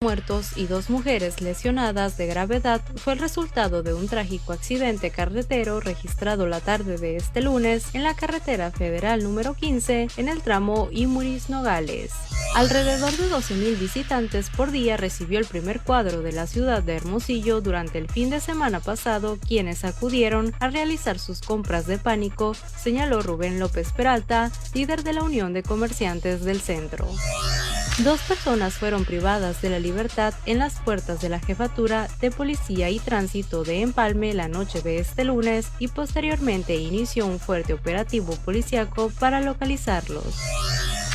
muertos y 2 mujeres lesionadas de gravedad fue el resultado de un trágico accidente carretero registrado la tarde de este lunes en la carretera federal número 15 en el tramo Imuris-Nogales. Alrededor de 12,000 visitantes por día recibió el primer cuadro de la ciudad de Hermosillo durante el fin de semana pasado, quienes acudieron a realizar sus compras de pánico, señaló Rubén López Peralta, líder de la Unión de Comerciantes del centro. 2 personas fueron privadas de la libertad en las puertas de la Jefatura de Policía y Tránsito de Empalme la noche de este lunes y posteriormente inició un fuerte operativo policíaco para localizarlos.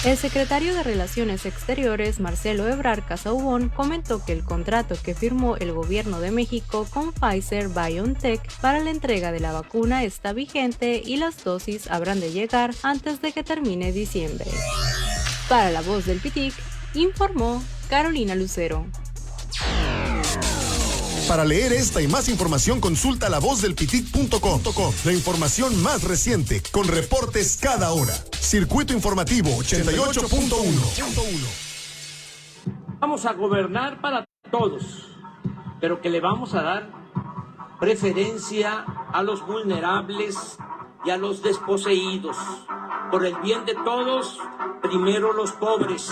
El secretario de Relaciones Exteriores, Marcelo Ebrard Casaubon, comentó que el contrato que firmó el gobierno de México con Pfizer-BioNTech para la entrega de la vacuna está vigente y las dosis habrán de llegar antes de que termine diciembre. Para La Voz del Pitic, informó Carolina Lucero. Para leer esta y más información, consulta lavozdelpitic.com. La información más reciente, con reportes cada hora. Circuito Informativo 88.1. Vamos a gobernar para todos, pero que le vamos a dar preferencia a los vulnerables y a los desposeídos. Por el bien de todos, primero los pobres.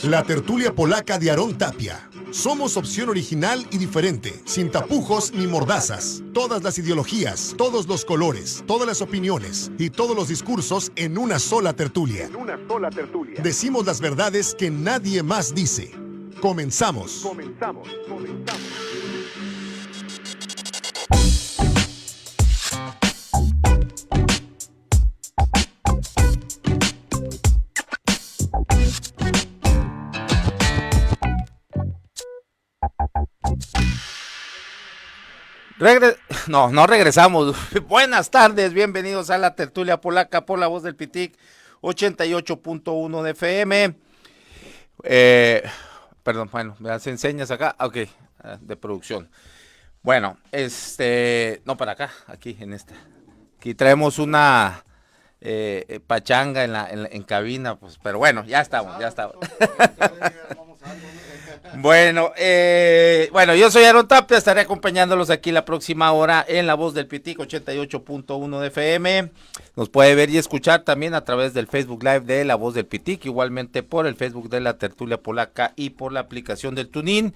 La tertulia polaca de Aarón Tapia. Somos opción original y diferente, sin tapujos ni mordazas. Todas las ideologías, todos los colores, todas las opiniones y todos los discursos en una sola tertulia. Decimos las verdades que nadie más dice. Comenzamos. No regresamos. Buenas tardes, bienvenidos a la tertulia polaca por La Voz del Pitic, 88.1 de FM. Perdón, bueno, me das enseñas acá, ok, de producción. Bueno, no para acá, aquí en esta. Aquí traemos una pachanga en cabina, pues, pero bueno, ya estamos. Bueno, yo soy Aarón Tapia, estaré acompañándolos aquí la próxima hora en La Voz del Pitic, 88.1 de FM. Nos puede ver y escuchar también a través del Facebook Live de La Voz del Pitic, igualmente por el Facebook de la Tertulia Polaca y por la aplicación del TuneIn.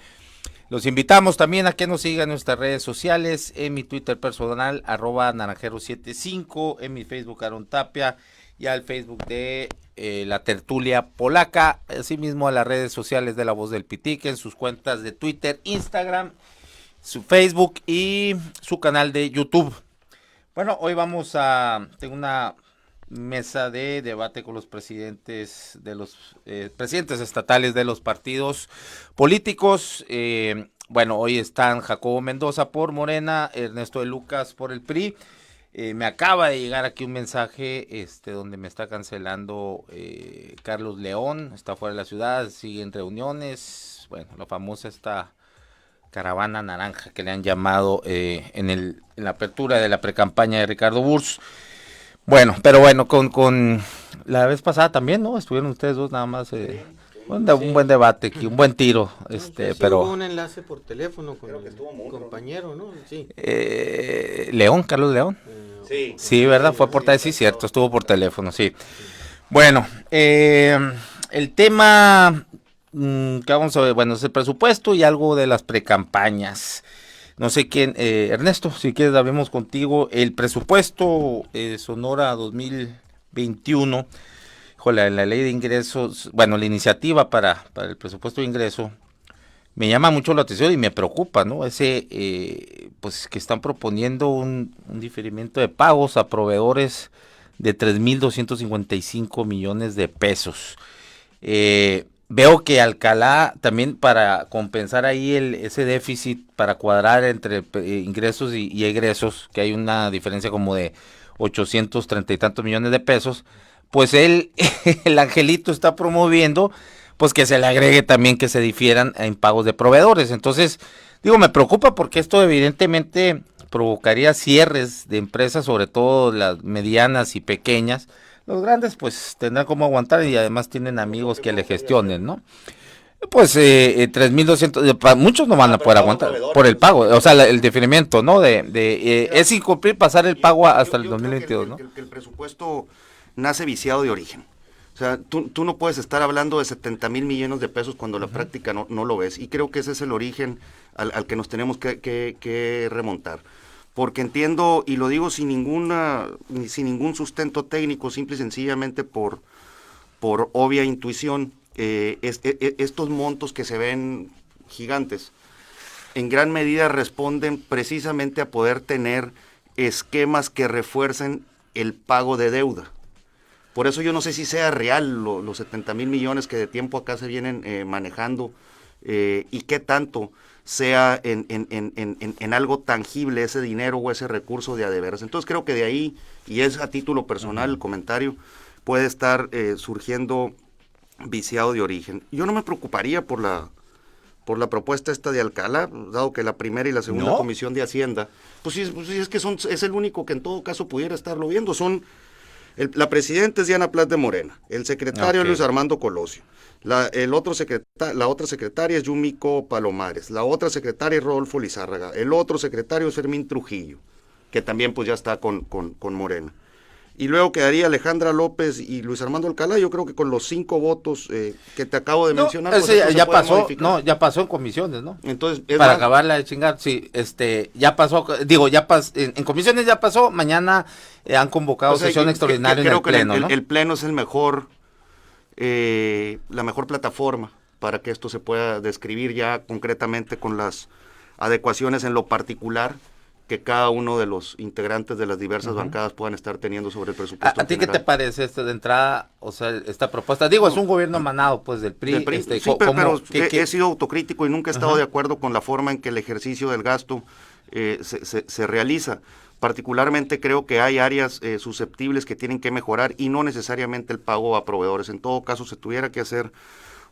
Los invitamos también a que nos sigan en nuestras redes sociales, en mi Twitter personal, @naranjero75, en mi Facebook Aarón Tapia y al Facebook de la Tertulia Polaca, asimismo a las redes sociales de La Voz del Pitic, en sus cuentas de Twitter, Instagram, su Facebook y su canal de YouTube. Bueno, hoy tengo una mesa de debate con los presidentes estatales de los partidos políticos. Hoy están Jacobo Mendoza por Morena, Ernesto de Lucas por el PRI. Me acaba de llegar aquí un mensaje donde me está cancelando Carlos León, está fuera de la ciudad, siguen reuniones, la famosa esta caravana naranja que le han llamado en la apertura de la precampaña de Ricardo Burs. Con la vez pasada también, ¿no? Estuvieron ustedes dos nada más. Un buen debate aquí, un buen tiro, pero hubo un enlace por teléfono con el compañero, ¿no? Sí. Carlos León. Sí, ¿verdad? Fue por teléfono, sí, cierto, estuvo por teléfono, sí. Bueno, el tema que vamos a ver, es el presupuesto y algo de las precampañas. No sé quién, Ernesto, si quieres hablemos contigo. El presupuesto Sonora 2021, la ley de ingresos, la iniciativa para el presupuesto de ingreso, me llama mucho la atención y me preocupa, ¿no? Que están proponiendo un diferimiento de pagos a proveedores de 3,255 millones de pesos. Veo que Alcalá también, para compensar ahí ese déficit, para cuadrar entre ingresos y egresos, que hay una diferencia como de 830 y tantos millones de pesos, pues el angelito está promoviendo pues que se le agregue también que se difieran en pagos de proveedores. Entonces, me preocupa porque esto evidentemente provocaría cierres de empresas, sobre todo las medianas y pequeñas, Los grandes pues tendrán cómo aguantar y además tienen amigos que le gestionen, ¿no? Pues 3,200, muchos no van a poder aguantar por el pago, o sea, el diferimiento, ¿no? Es incumplir pasar el pago hasta el 2022, ¿no? Que el presupuesto nace viciado de origen. O sea, tú no puedes estar hablando de 70,000 millones de pesos cuando la práctica no lo ves. Y creo que ese es el origen al que nos tenemos que remontar. Porque entiendo, y lo digo sin ningún sustento técnico, simple y sencillamente por obvia intuición, estos montos que se ven gigantes, en gran medida responden precisamente a poder tener esquemas que refuercen el pago de deuda. Por eso yo no sé si sea real los 70,000 millones que de tiempo acá se vienen manejando y qué tanto sea en algo tangible ese dinero o ese recurso de a de veras. Entonces creo que de ahí, y es a título personal el comentario, puede estar surgiendo viciado de origen. Yo no me preocuparía por la propuesta esta de Alcalá, dado que la primera y la segunda comisión de Hacienda, pues sí, es que es el único que en todo caso pudiera estarlo viendo. La presidenta es Diana Plat de Morena, el secretario es Luis Armando Colosio, la otra secretaria es Yumiko Palomares, la otra secretaria es Rodolfo Lizárraga, el otro secretario es Fermín Trujillo, que también pues ya está con Morena. Y luego quedaría Alejandra López y Luis Armando Alcalá. Yo creo que con los 5 votos que te acabo de mencionar, pues ya pasó, ya pasó en comisiones, ¿no? Entonces, para acabarla de chingar, sí, ya pasó, en comisiones ya pasó, mañana han convocado sesión extraordinaria en el pleno, ¿no? El pleno es la mejor plataforma para que esto se pueda describir ya concretamente con las adecuaciones en lo particular que cada uno de los integrantes de las diversas bancadas puedan estar teniendo sobre el presupuesto. ¿A ti qué te parece esto de entrada, o sea, esta propuesta? Digo, es un gobierno emanado pues del PRI. Sí, pero he sido autocrítico y nunca he estado de acuerdo con la forma en que el ejercicio del gasto se realiza. Particularmente creo que hay áreas susceptibles que tienen que mejorar y no necesariamente el pago a proveedores. En todo caso, se tuviera que hacer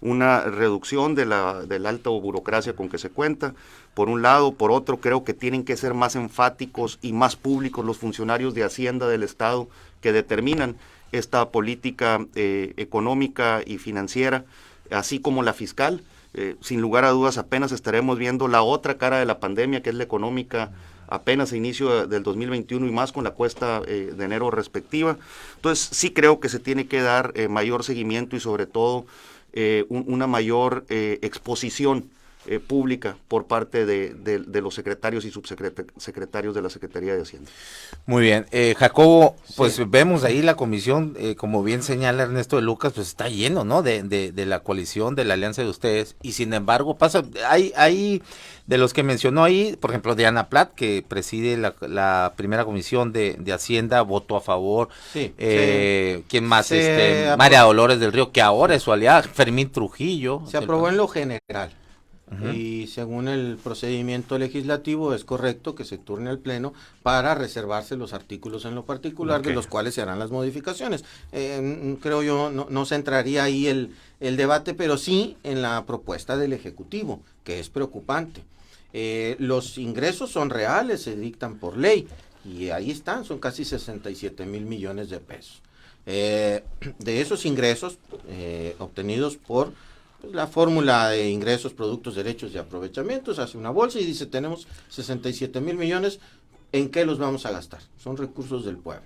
una reducción de la alta burocracia con que se cuenta, por un lado. Por otro, creo que tienen que ser más enfáticos y más públicos los funcionarios de Hacienda del Estado que determinan esta política económica y financiera, así como la fiscal. Sin lugar a dudas, apenas estaremos viendo la otra cara de la pandemia, que es la económica, apenas a inicio del 2021 y más con la cuesta de enero respectiva. Entonces, sí creo que se tiene que dar mayor seguimiento y sobre todo una mayor exposición pública por parte de los secretarios y subsecretarios de la Secretaría de Hacienda. Muy bien, Jacobo, pues vemos ahí la comisión, como bien señala Ernesto de Lucas, pues está lleno, ¿no? De la coalición, de la alianza de ustedes, y sin embargo hay de los que mencionó ahí, por ejemplo, Diana Plat, que preside la primera comisión de Hacienda, votó a favor. ¿Quién más? María Dolores del Río, que ahora es su aliada, Fermín Trujillo. Se aprobó en lo general. Y según el procedimiento legislativo es correcto que se turne al pleno para reservarse los artículos en lo particular, de los cuales se harán las modificaciones. Creo yo no se entraría ahí el debate, pero sí en la propuesta del Ejecutivo, que es preocupante. Los ingresos son reales, se dictan por ley, y ahí están, son casi 67,000 millones de pesos. De esos ingresos obtenidos por la fórmula de ingresos, productos, derechos y aprovechamientos, hace una bolsa y dice, tenemos 67,000 millones, ¿en qué los vamos a gastar? Son recursos del pueblo.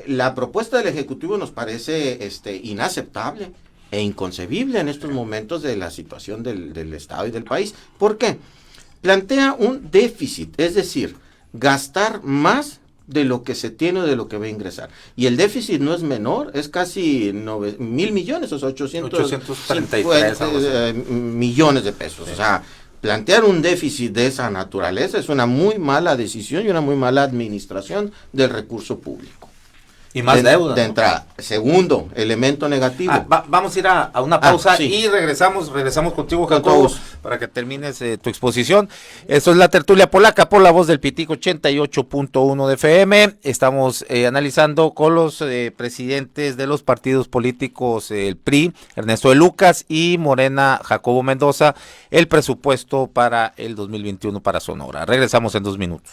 La propuesta del Ejecutivo nos parece inaceptable e inconcebible en estos momentos de la situación del Estado y del país. ¿Por qué? Plantea un déficit, es decir, gastar más de lo que se tiene o de lo que va a ingresar. Y el déficit no es menor, es casi 1,000 millones, o sea, 833 millones de pesos. O sea, plantear un déficit de esa naturaleza es una muy mala decisión y una muy mala administración del recurso público. Y más deuda, de entrada. Segundo elemento negativo. Vamos a ir a una pausa y regresamos contigo, Jacobo, para que termines tu exposición. Esto es la tertulia polaca por la voz del Pitico 88.1 de FM. Estamos analizando con los presidentes de los partidos políticos, el PRI, Ernesto de Lucas, y Morena, Jacobo Mendoza, el presupuesto para el 2021 para Sonora. Regresamos en 2 minutos.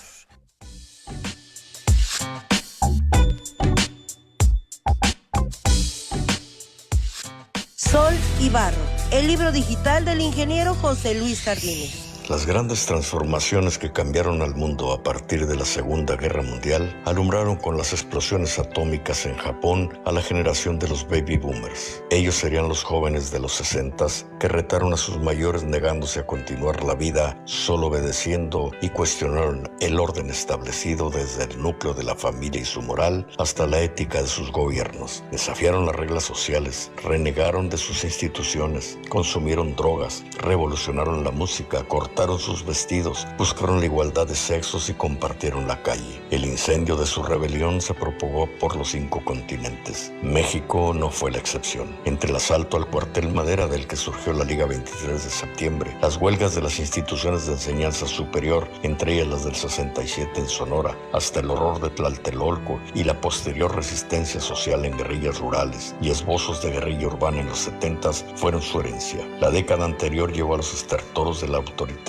Sol y Barro, el libro digital del ingeniero José Luis Jardines. Las grandes transformaciones que cambiaron al mundo a partir de la Segunda Guerra Mundial alumbraron con las explosiones atómicas en Japón a la generación de los baby boomers. Ellos serían los jóvenes de los 60s que retaron a sus mayores negándose a continuar la vida solo obedeciendo y cuestionaron el orden establecido desde el núcleo de la familia y su moral hasta la ética de sus gobiernos. Desafiaron las reglas sociales, renegaron de sus instituciones, consumieron drogas, revolucionaron la música, cortaron sus vestidos, buscaron la igualdad de sexos y compartieron la calle. El incendio de su rebelión se propagó por los 5 continentes. México no fue la excepción. Entre el asalto al cuartel Madera del que surgió la Liga 23 de septiembre, las huelgas de las instituciones de enseñanza superior, entre ellas las del 67 en Sonora, hasta el horror de Tlatelolco y la posterior resistencia social en guerrillas rurales y esbozos de guerrilla urbana en los 70s fueron su herencia. La década anterior llevó a los estertores del autoritarismo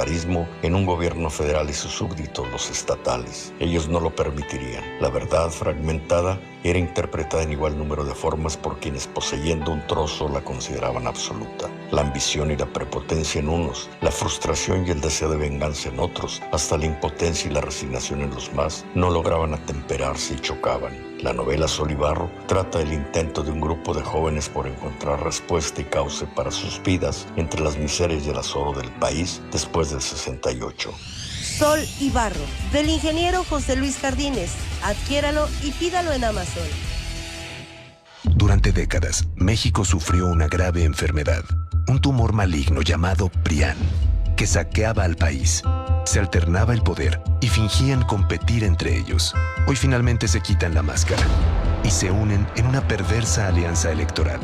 en un gobierno federal y sus súbditos, los estatales. Ellos no lo permitirían. La verdad fragmentada era interpretada en igual número de formas por quienes poseyendo un trozo la consideraban absoluta. La ambición y la prepotencia en unos, la frustración y el deseo de venganza en otros, hasta la impotencia y la resignación en los más, no lograban atemperarse y chocaban. La novela Sol y Barro trata del intento de un grupo de jóvenes por encontrar respuesta y cauce para sus vidas entre las miserias y el azoro del país después del 68. Sol y Barro, del ingeniero José Luis Jardines. Adquiéralo y pídalo en Amazon. Durante décadas, México sufrió una grave enfermedad, un tumor maligno llamado PRIAN, que saqueaba al país. Se alternaba el poder y fingían competir entre ellos. Hoy finalmente se quitan la máscara y se unen en una perversa alianza electoral.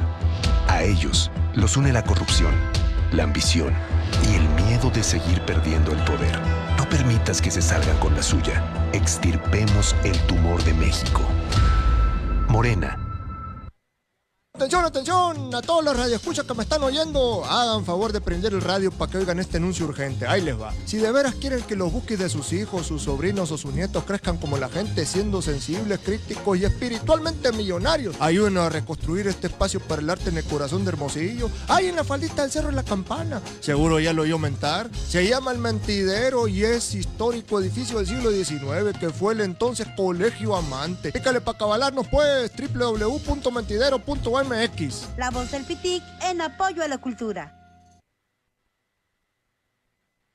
A ellos los une la corrupción, la ambición y el miedo de seguir perdiendo el poder. No permitas que se salgan con la suya. Extirpemos el tumor de México. Morena. Atención, atención, a todos los radioescuchas que me están oyendo, hagan favor de prender el radio para que oigan este anuncio urgente. Ahí les va. Si de veras quieren que los bookies de sus hijos, sus sobrinos o sus nietos crezcan como la gente, siendo sensibles, críticos y espiritualmente millonarios, ayúdenos a reconstruir este espacio para el arte en el corazón de Hermosillo. Ahí en la faldita del Cerro de la Campana. Seguro ya lo oyó mentar. Se llama El Mentidero y es histórico edificio del siglo XIX que fue el entonces Colegio Amante. Pícale para cabalarnos pues, www.mentidero.mx. La voz del Pitic en apoyo a la cultura.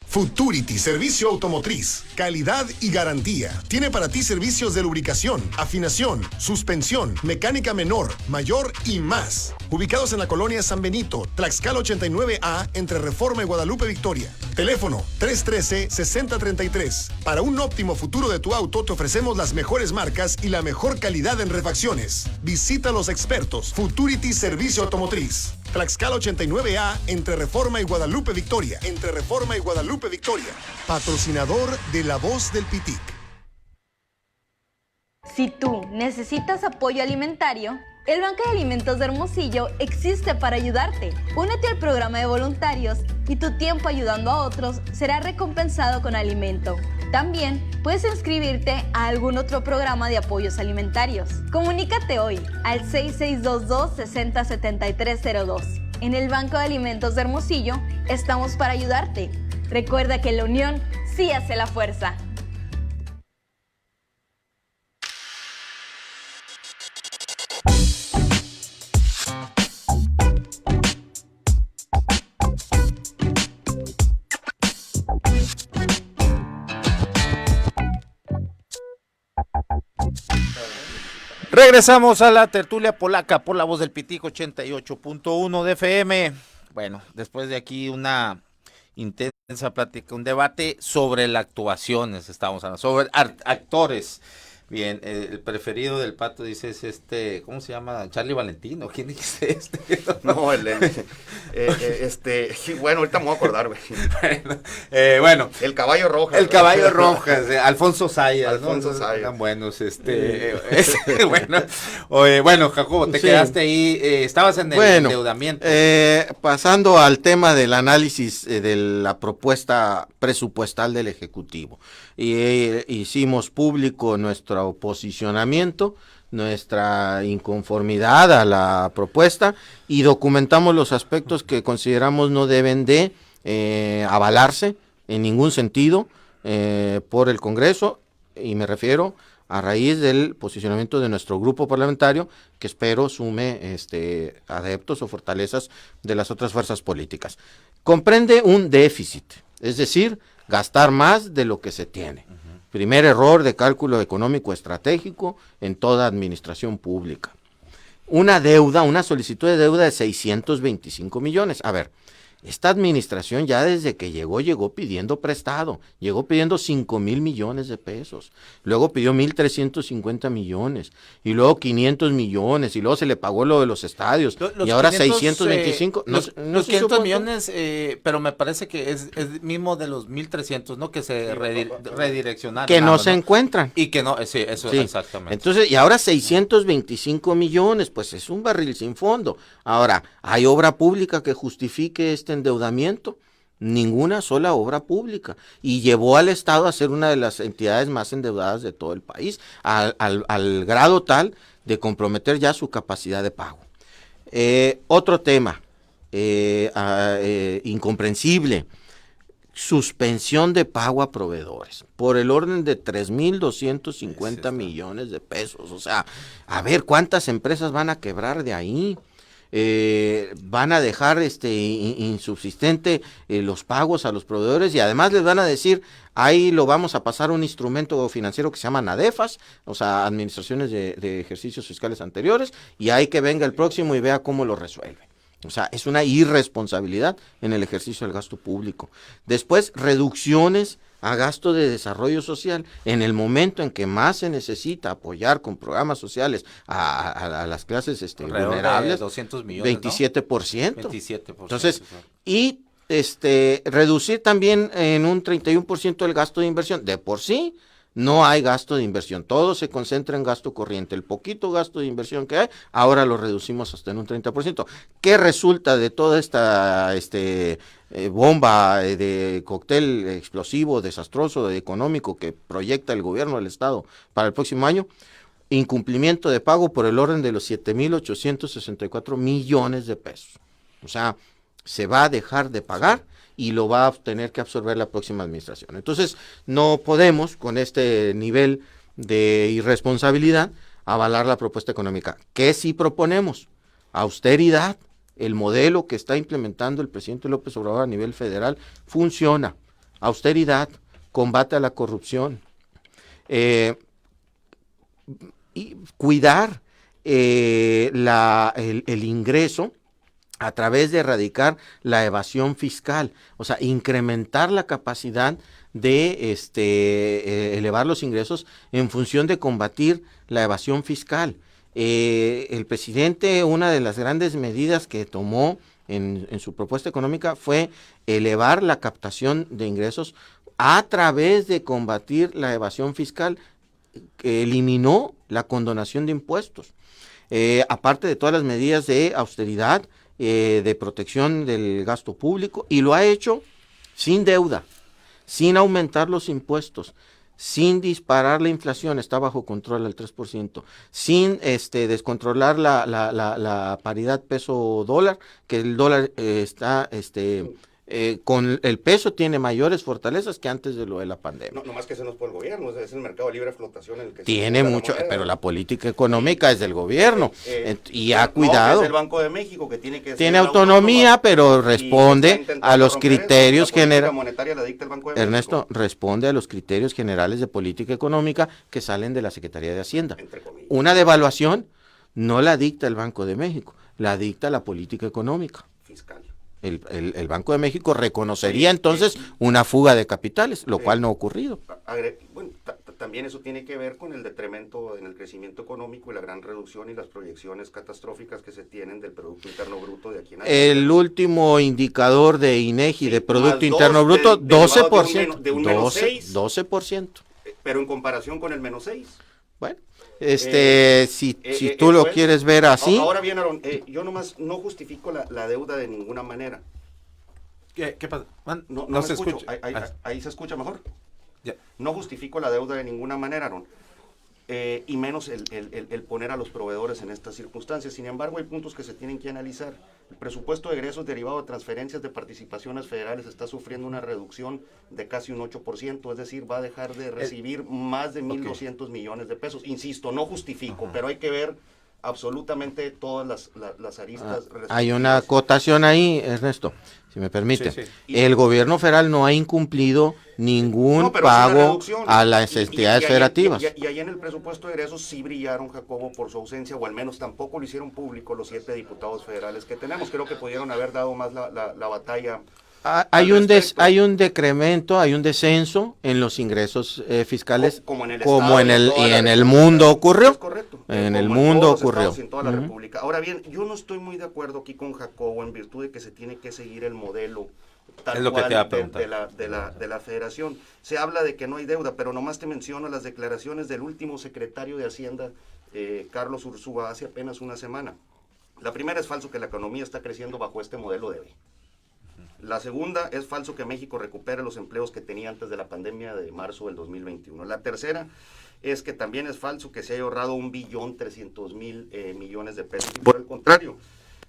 Futurity, servicio automotriz, calidad y garantía. Tiene para ti servicios de lubricación, afinación, suspensión, mecánica menor, mayor y más. Ubicados en la colonia San Benito, Tlaxcala 89A, entre Reforma y Guadalupe Victoria. Teléfono 313-6033. Para un óptimo futuro de tu auto te ofrecemos las mejores marcas y la mejor calidad en refacciones. Visita a los expertos. Futurity Servicio Automotriz. Tlaxcala 89A, entre Reforma y Guadalupe Victoria. Entre Reforma y Guadalupe Victoria. Patrocinador de La Voz del Pitic. Si tú necesitas apoyo alimentario, el Banco de Alimentos de Hermosillo existe para ayudarte. Únete al programa de voluntarios y tu tiempo ayudando a otros será recompensado con alimento. También puedes inscribirte a algún otro programa de apoyos alimentarios. Comunícate hoy al 6622-607302. En el Banco de Alimentos de Hermosillo estamos para ayudarte. Recuerda que la unión sí hace la fuerza. Regresamos a la tertulia polaca por La Voz del Pitico 88.1 de FM. Bueno, después de aquí una intensa plática, un debate sobre las actuaciones, estamos hablando, sobre actores. Bien, el preferido del Pato dice es ¿cómo se llama? Charlie Valentino, ¿quién dice No, bueno, ahorita me voy a acordar, güey. Bueno. El Caballo Rojas. El Caballo Rojas, Alfonso Sayas. Alfonso Sayas. Están buenos, bueno, Jacobo, te quedaste ahí, estabas en el endeudamiento. Pasando al tema del análisis de la propuesta presupuestal del Ejecutivo. Hicimos público nuestro posicionamiento nuestra inconformidad a la propuesta y documentamos los aspectos que consideramos no deben de avalarse en ningún sentido por el Congreso, y me refiero a raíz del posicionamiento de nuestro grupo parlamentario, que espero sume adeptos o fortalezas de las otras fuerzas políticas. Comprende un déficit, es decir, gastar más de lo que se tiene. Primer error de cálculo económico estratégico en toda administración pública. Una deuda, una solicitud de deuda de 625 millones. A ver, esta administración ya desde que llegó pidiendo prestado, llegó pidiendo 5,000 millones de pesos, luego pidió 1,350 millones, y luego 500 millones, y luego se le pagó lo de los estadios, y ahora 625. Los 500 millones, pero me parece que es mismo de los 1,300, ¿no? Que se redireccionaron. Que no se encuentran. Y que no, sí, eso sí. Exactamente. Entonces, y ahora 625 millones, pues es un barril sin fondo. Ahora, ¿hay obra pública que justifique este endeudamiento? Ninguna sola obra pública, y llevó al Estado a ser una de las entidades más endeudadas de todo el país, al grado tal de comprometer ya su capacidad de pago. Otro tema incomprensible: suspensión de pago a proveedores por el orden de 3,250 millones de pesos. O sea, a ver, ¿cuántas empresas van a quebrar de ahí? Van a dejar insubsistente los pagos a los proveedores, y además les van a decir, ahí lo vamos a pasar a un instrumento financiero que se llama NADEFAS, o sea, administraciones de ejercicios fiscales anteriores, y ahí que venga el próximo y vea cómo lo resuelve. O sea, es una irresponsabilidad en el ejercicio del gasto público. Después, reducciones a gasto de desarrollo social en el momento en que más se necesita apoyar con programas sociales a las clases vulnerables. 200 millones, 27%. ¿no? 27%. Entonces, y reducir también en un 31% el gasto de inversión. De por sí no hay gasto de inversión, todo se concentra en gasto corriente. El poquito gasto de inversión que hay, ahora lo reducimos hasta en un 30%. ¿Qué resulta de toda esta bomba de cóctel explosivo, desastroso, económico que proyecta el gobierno del Estado para el próximo año? Incumplimiento de pago por el orden de los 7,864 millones de pesos. O sea, se va a dejar de pagar y lo va a tener que absorber la próxima administración. Entonces, no podemos, con este nivel de irresponsabilidad, avalar la propuesta económica. ¿Qué sí proponemos? Austeridad. El modelo que está implementando el presidente López Obrador a nivel federal funciona. Austeridad, combate a la corrupción, y cuidar el ingreso a través de erradicar la evasión fiscal, o sea, incrementar la capacidad de elevar los ingresos en función de combatir la evasión fiscal. El presidente, una de las grandes medidas que tomó en su propuesta económica fue elevar la captación de ingresos a través de combatir la evasión fiscal, que eliminó la condonación de impuestos, aparte de todas las medidas de austeridad, de protección del gasto público, y lo ha hecho sin deuda, sin aumentar los impuestos, sin disparar la inflación, está bajo control al 3%, sin descontrolar la paridad peso-dólar, que el dólar está con el peso tiene mayores fortalezas que antes de lo de la pandemia. No más que eso no es por el gobierno, es el mercado de libre flotación el que tiene mucho, pero la política económica es del gobierno y ha cuidado. Es el Banco de México que tiene autonomía, pero responde a los criterios generales. Ernesto, responde a los criterios generales de política económica que salen de la Secretaría de Hacienda. Una devaluación no la dicta el Banco de México, la dicta la política económica. Fiscal. El Banco de México reconocería entonces una fuga de capitales, lo cual no ha ocurrido. Bueno, también eso tiene que ver con el detrimento en el crecimiento económico y la gran reducción y las proyecciones catastróficas que se tienen del Producto Interno Bruto de aquí en adelante. El último indicador de INEGI de Producto Interno Bruto, 12%. De un menos 6. 12%. Pero en comparación con el menos 6. Bueno. Si tú lo quieres ver así. Ahora bien, Aaron, yo nomás no justifico la deuda de ninguna manera. ¿Qué pasa? No se escucha. Ahí se escucha mejor. Ya. No justifico la deuda de ninguna manera, Aaron. y menos el poner a los proveedores en estas circunstancias. Sin embargo, hay puntos que se tienen que analizar. El presupuesto de egresos derivado de transferencias de participaciones federales está sufriendo una reducción de casi un 8%, es decir, va a dejar de recibir más de 1.200 millones de pesos. Insisto, no justifico, pero hay que ver absolutamente todas las aristas. Hay una acotación ahí, Ernesto, si me permite. Sí. El gobierno federal no ha incumplido ningún pago a las entidades federativas. Y ahí en el presupuesto de egresos sí brillaron, Jacobo, por su ausencia, o al menos tampoco lo hicieron público los 7 diputados federales que tenemos. Creo que pudieron haber dado más la batalla. Hay un decremento, hay un descenso en los ingresos fiscales, como en el mundo ocurrió. Es correcto. En el mundo ocurrió. En toda la República. Ahora bien, yo no estoy muy de acuerdo aquí con Jacobo en virtud de que se tiene que seguir el modelo tal cual de la federación. Se habla de que no hay deuda, pero nomás te menciono las declaraciones del último secretario de Hacienda, Carlos Ursúa, hace apenas una semana. La primera, es falso que la economía está creciendo bajo este modelo de hoy. La segunda, es falso que México recupere los empleos que tenía antes de la pandemia de marzo del 2021. La tercera es que también es falso que se haya ahorrado 1.300.000 millones de pesos. Por el contrario,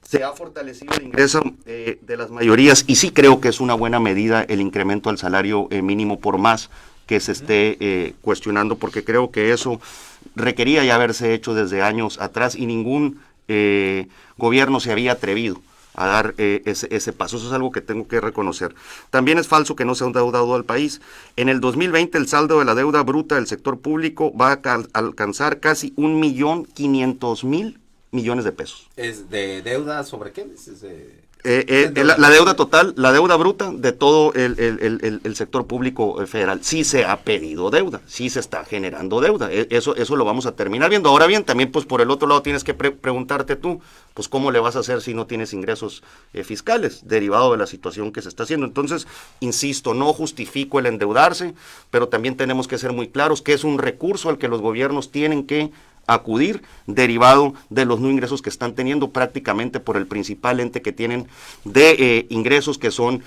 se ha fortalecido el ingreso de las mayorías, y sí creo que es una buena medida el incremento al salario mínimo, por más que se esté cuestionando, porque creo que eso requería ya haberse hecho desde años atrás y ningún gobierno se había atrevido a dar ese paso. Eso es algo que tengo que reconocer. También es falso que no se ha endeudado al país. En el 2020 el saldo de la deuda bruta del sector público va a alcanzar casi 1.500.000 millones de pesos. ¿Es de deuda sobre qué? La deuda total, la deuda bruta de todo el sector público federal. Sí se ha pedido deuda, sí se está generando deuda, eso lo vamos a terminar viendo. Ahora bien, también pues por el otro lado tienes que preguntarte tú, pues cómo le vas a hacer si no tienes ingresos fiscales, derivado de la situación que se está haciendo. Entonces, insisto, no justifico el endeudarse, pero también tenemos que ser muy claros que es un recurso al que los gobiernos tienen que acudir, derivado de los no ingresos que están teniendo prácticamente por el principal ente que tienen de ingresos, que son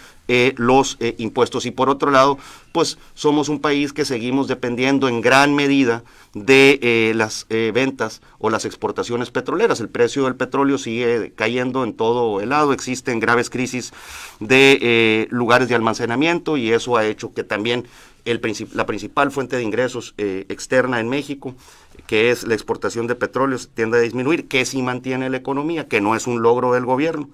los impuestos. Y por otro lado, pues somos un país que seguimos dependiendo en gran medida de las ventas o las exportaciones petroleras. El precio del petróleo sigue cayendo en todo el lado, existen graves crisis de lugares de almacenamiento, y eso ha hecho que también la principal fuente de ingresos externa en México, que es la exportación de petróleo, tiende a disminuir, que sí mantiene la economía, que no es un logro del gobierno,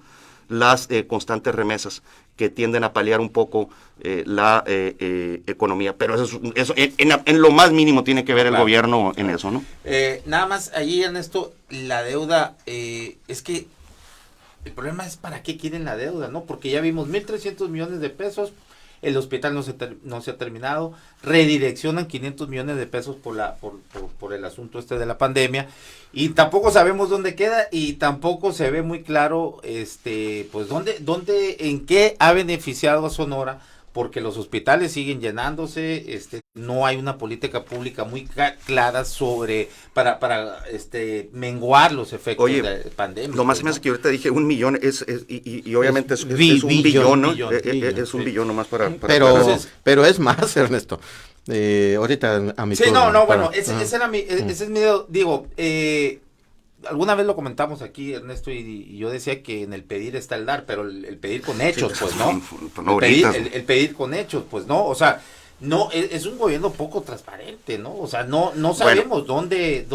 las constantes remesas que tienden a paliar un poco la economía, pero eso en lo más mínimo tiene que ver el gobierno en eso, ¿no? Nada más allí, Ernesto, la deuda, es que el problema es para qué quieren la deuda, ¿no? Porque ya vimos 1.300 millones de pesos, el hospital no se ha terminado, redireccionan 500 millones de pesos por el asunto de la pandemia, y tampoco sabemos dónde queda, y tampoco se ve muy claro pues en qué ha beneficiado a Sonora, porque los hospitales siguen llenándose, no hay una política pública muy clara para menguar los efectos de la pandemia. Lo más me hace que ahorita dije 1 millón, y obviamente es un billón, ¿no? Es un billón nomás para pero es más, Ernesto. Ahorita a mi turno, bueno, ese es mi dedo. Digo, alguna vez lo comentamos aquí, Ernesto, y yo decía que en el pedir está el dar, pero el pedir con hechos, pues no. El pedir con hechos, pues no, o sea, no, es un gobierno poco transparente, ¿no? O sea, no sabemos dónde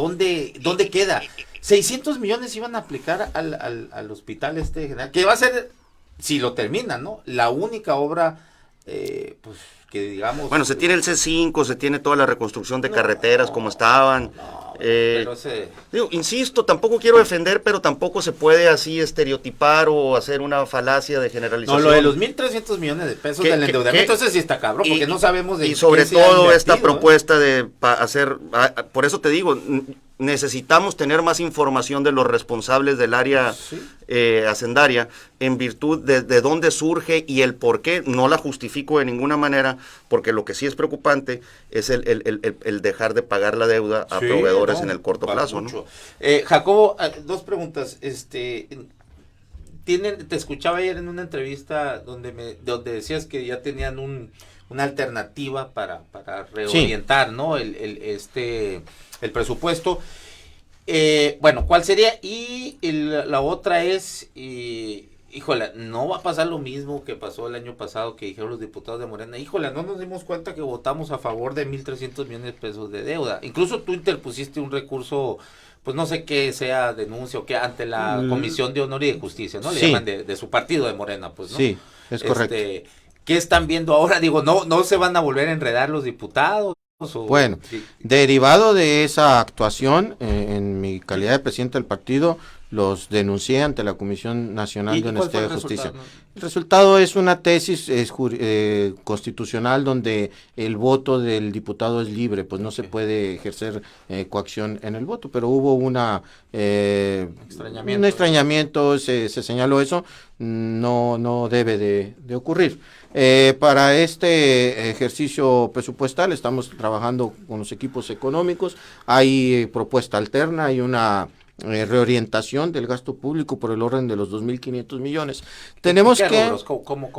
queda. 600 millones iban a aplicar al hospital general, que va a ser, si lo terminan, ¿no? La única obra, pues, que digamos... Bueno, se tiene el C5, se tiene toda la reconstrucción de carreteras como estaban. Insisto, tampoco quiero defender, pero tampoco se puede así estereotipar o hacer una falacia de generalización. No, lo de los 1.300 millones de pesos del endeudamiento, entonces sí está cabrón, porque no sabemos de qué. Y sobre todo esta propuesta de hacer, por eso te digo, necesitamos tener más información de los responsables del área hacendaria, en virtud de dónde surge y el por qué. No la justifico de ninguna manera, porque lo que sí es preocupante es el dejar de pagar la deuda a proveedores en el corto plazo, ¿no? Jacobo, 2 preguntas. te escuchaba ayer en una entrevista donde decías que ya tenían una alternativa para reorientar, sí, ¿no? el presupuesto. Bueno, ¿cuál sería? Y la otra es, híjole, no va a pasar lo mismo que pasó el año pasado, que dijeron los diputados de Morena. Híjole, no nos dimos cuenta que votamos a favor de 1,300 millones de pesos de deuda. Incluso tú interpusiste un recurso, pues no sé qué sea, denuncia o qué, ante la Comisión de Honor y de Justicia, ¿no? Le sí, llaman de su partido de Morena, pues, ¿no? Sí, es correcto. ¿Qué están viendo ahora? Digo, ¿no se van a volver a enredar los diputados? Bueno, derivado de esa actuación, en mi calidad de presidente del partido, los denuncié ante la Comisión Nacional de Honestidad y Justicia. El resultado es una tesis constitucional donde el voto del diputado es libre, pues no se puede ejercer coacción en el voto, pero hubo un extrañamiento, se señaló eso, no debe de ocurrir. Para este ejercicio presupuestal estamos trabajando con los equipos económicos, hay propuesta alterna, hay una reorientación del gasto público por el orden de los 2.500 millones. Tenemos que ¿Cómo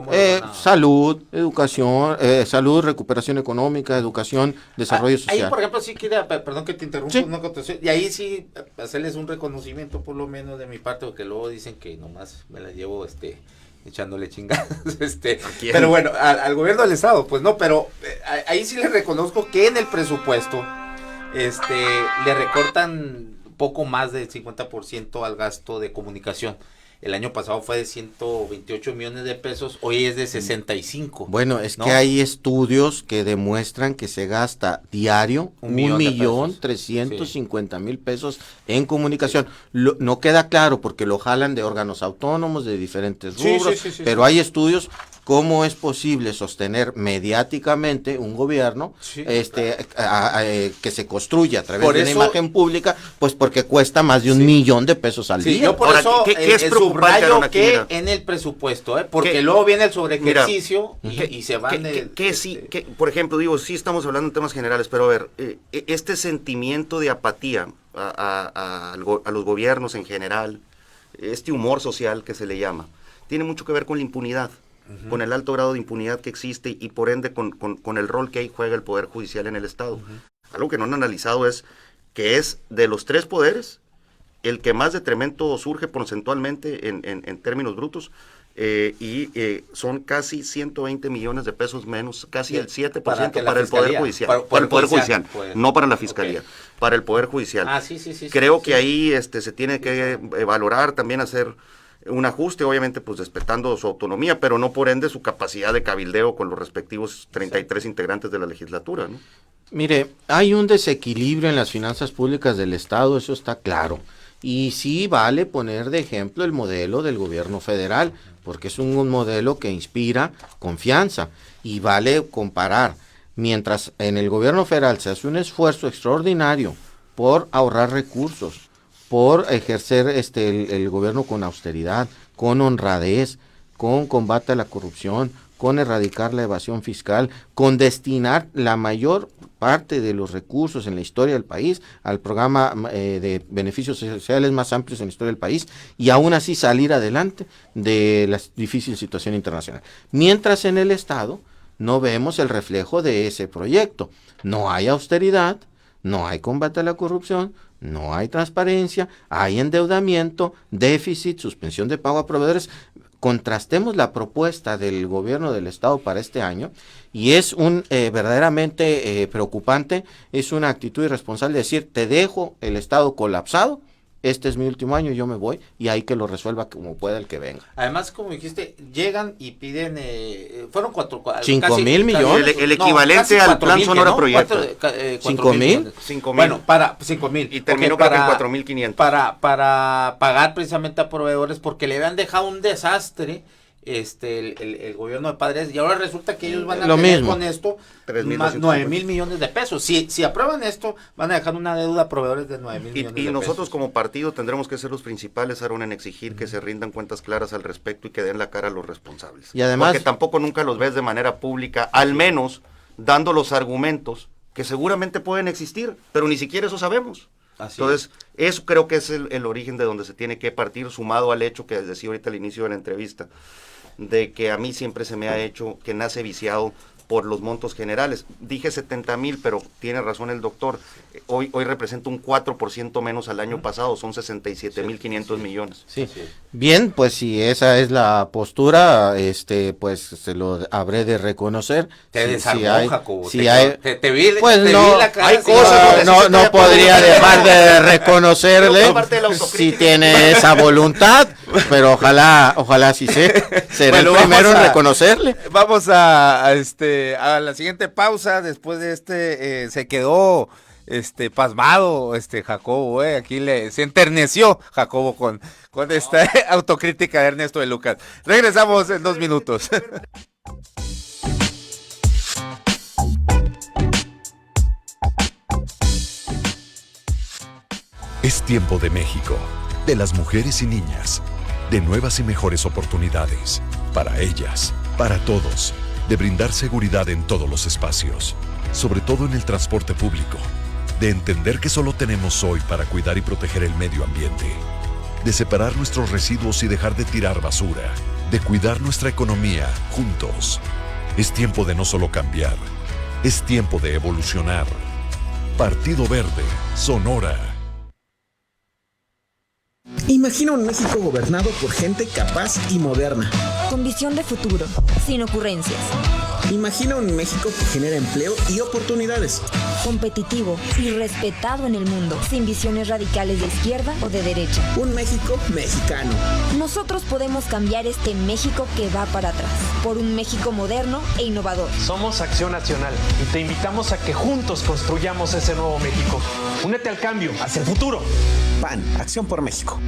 salud, educación, salud, recuperación económica, educación, desarrollo social. Ahí, por ejemplo, sí quería, perdón que te interrumpa, sí, una contestación, y ahí sí hacerles un reconocimiento por lo menos de mi parte, porque luego dicen que nomás me la llevo echándole chingadas, pero bueno, al gobierno del estado, pues no, pero ahí sí les reconozco que en el presupuesto, le recortan poco más del 50% al gasto de comunicación. El año pasado fue de 128 millones de pesos, hoy es de 65. Bueno, es que hay estudios que demuestran que se gasta diario 1,350,000 pesos en comunicación. No queda claro porque lo jalan de órganos autónomos, de diferentes rubros, pero hay estudios. ¿Cómo es posible sostener mediáticamente un gobierno que se construye a través de una imagen pública? Pues porque cuesta más de 1,000,000 de pesos al día. Yo por ahora, eso ¿qué es subrayo aquí, que en el presupuesto, porque luego viene el sobreejercicio y se van por ejemplo, digo, sí estamos hablando de temas generales, pero a ver, este sentimiento de apatía a los gobiernos en general, este humor social que se le llama, tiene mucho que ver con la impunidad. Con el alto grado de impunidad que existe y por ende con el rol que ahí juega el Poder Judicial en el Estado. Algo que no han analizado es que es de los tres poderes el que más detrimento surge porcentualmente en términos brutos, son casi 120 millones de pesos menos, casi el 7% para el Poder Judicial. Para el Poder Judicial, pues, no para la Fiscalía, para el Poder Judicial. Creo que ahí se tiene que valorar, también hacer un ajuste, obviamente pues respetando su autonomía, pero no por ende su capacidad de cabildeo con los respectivos 33 integrantes de la legislatura, ¿no? Mire, hay un desequilibrio en las finanzas públicas del Estado, eso está claro. Y sí vale poner de ejemplo el modelo del gobierno federal, porque es un modelo que inspira confianza y vale comparar. Mientras en el gobierno federal se hace un esfuerzo extraordinario por ahorrar recursos, por ejercer el gobierno con austeridad, con honradez, con combate a la corrupción, con erradicar la evasión fiscal, con destinar la mayor parte de los recursos en la historia del país al programa de beneficios sociales más amplios en la historia del país y aún así salir adelante de la difícil situación internacional. Mientras en el Estado no vemos el reflejo de ese proyecto. No hay austeridad, no hay combate a la corrupción, no hay transparencia, hay endeudamiento, déficit, suspensión de pago a proveedores. Contrastemos la propuesta del gobierno del Estado para este año y es verdaderamente preocupante, es una actitud irresponsable decir, te dejo el Estado colapsado, este es mi último año, yo me voy y hay que lo resuelva como pueda el que venga. Además, como dijiste, llegan y piden, fueron 5,000 millones. El equivalente al plan Sonora Proyecto. 5,000. Bueno, para 5,000. Y terminó creo que en 4,500. Para pagar precisamente a proveedores porque le habían dejado un desastre el gobierno de Padres y ahora resulta que ellos van a tener con esto más 9,000 millones de pesos. Si aprueban esto, van a dejar una deuda a proveedores de 9,000 millones de pesos. Y nosotros como partido tendremos que ser los principales, Aaron, en exigir que se rindan cuentas claras al respecto y que den la cara a los responsables. Y además, porque tampoco nunca los ves de manera pública, al menos dando los argumentos que seguramente pueden existir, pero ni siquiera eso sabemos. Entonces, eso creo que es el origen de donde se tiene que partir, sumado al hecho que decía ahorita al inicio de la entrevista, de que a mí siempre se me ha hecho que nace viciado por los montos generales. Dije 70,000, pero tiene razón el doctor. Hoy representa un 4% menos al año pasado, son 67,500 millones. Sí. Bien, pues si esa es la postura, pues se lo habré de reconocer. Te desarmó, Jacobo. Si hay, te vi, pues te no, vi la cara, hay cosas, no podría dejar de reconocerle si tiene esa voluntad, pero ojalá sí será el primero en reconocerle. Vamos a la siguiente pausa. Después de se quedó pasmado Jacobo, aquí se enterneció Jacobo con esta autocrítica de Ernesto de Lucas. Regresamos en 2 minutos. Es tiempo de México, de las mujeres y niñas, de nuevas y mejores oportunidades, para ellas, para todos, de brindar seguridad en todos los espacios, sobre todo en el transporte público, de entender que solo tenemos hoy para cuidar y proteger el medio ambiente, de separar nuestros residuos y dejar de tirar basura, de cuidar nuestra economía juntos. Es tiempo de no solo cambiar, es tiempo de evolucionar. Partido Verde, Sonora. Imagina un México gobernado por gente capaz y moderna. Con visión de futuro, sin ocurrencias. Imagina un México que genera empleo y oportunidades. Competitivo y respetado en el mundo, sin visiones radicales de izquierda o de derecha. Un México mexicano. Nosotros podemos cambiar este México que va para atrás, por un México moderno e innovador. Somos Acción Nacional y te invitamos a que juntos construyamos ese nuevo México. Únete al cambio, hacia el futuro. PAN, Acción por México.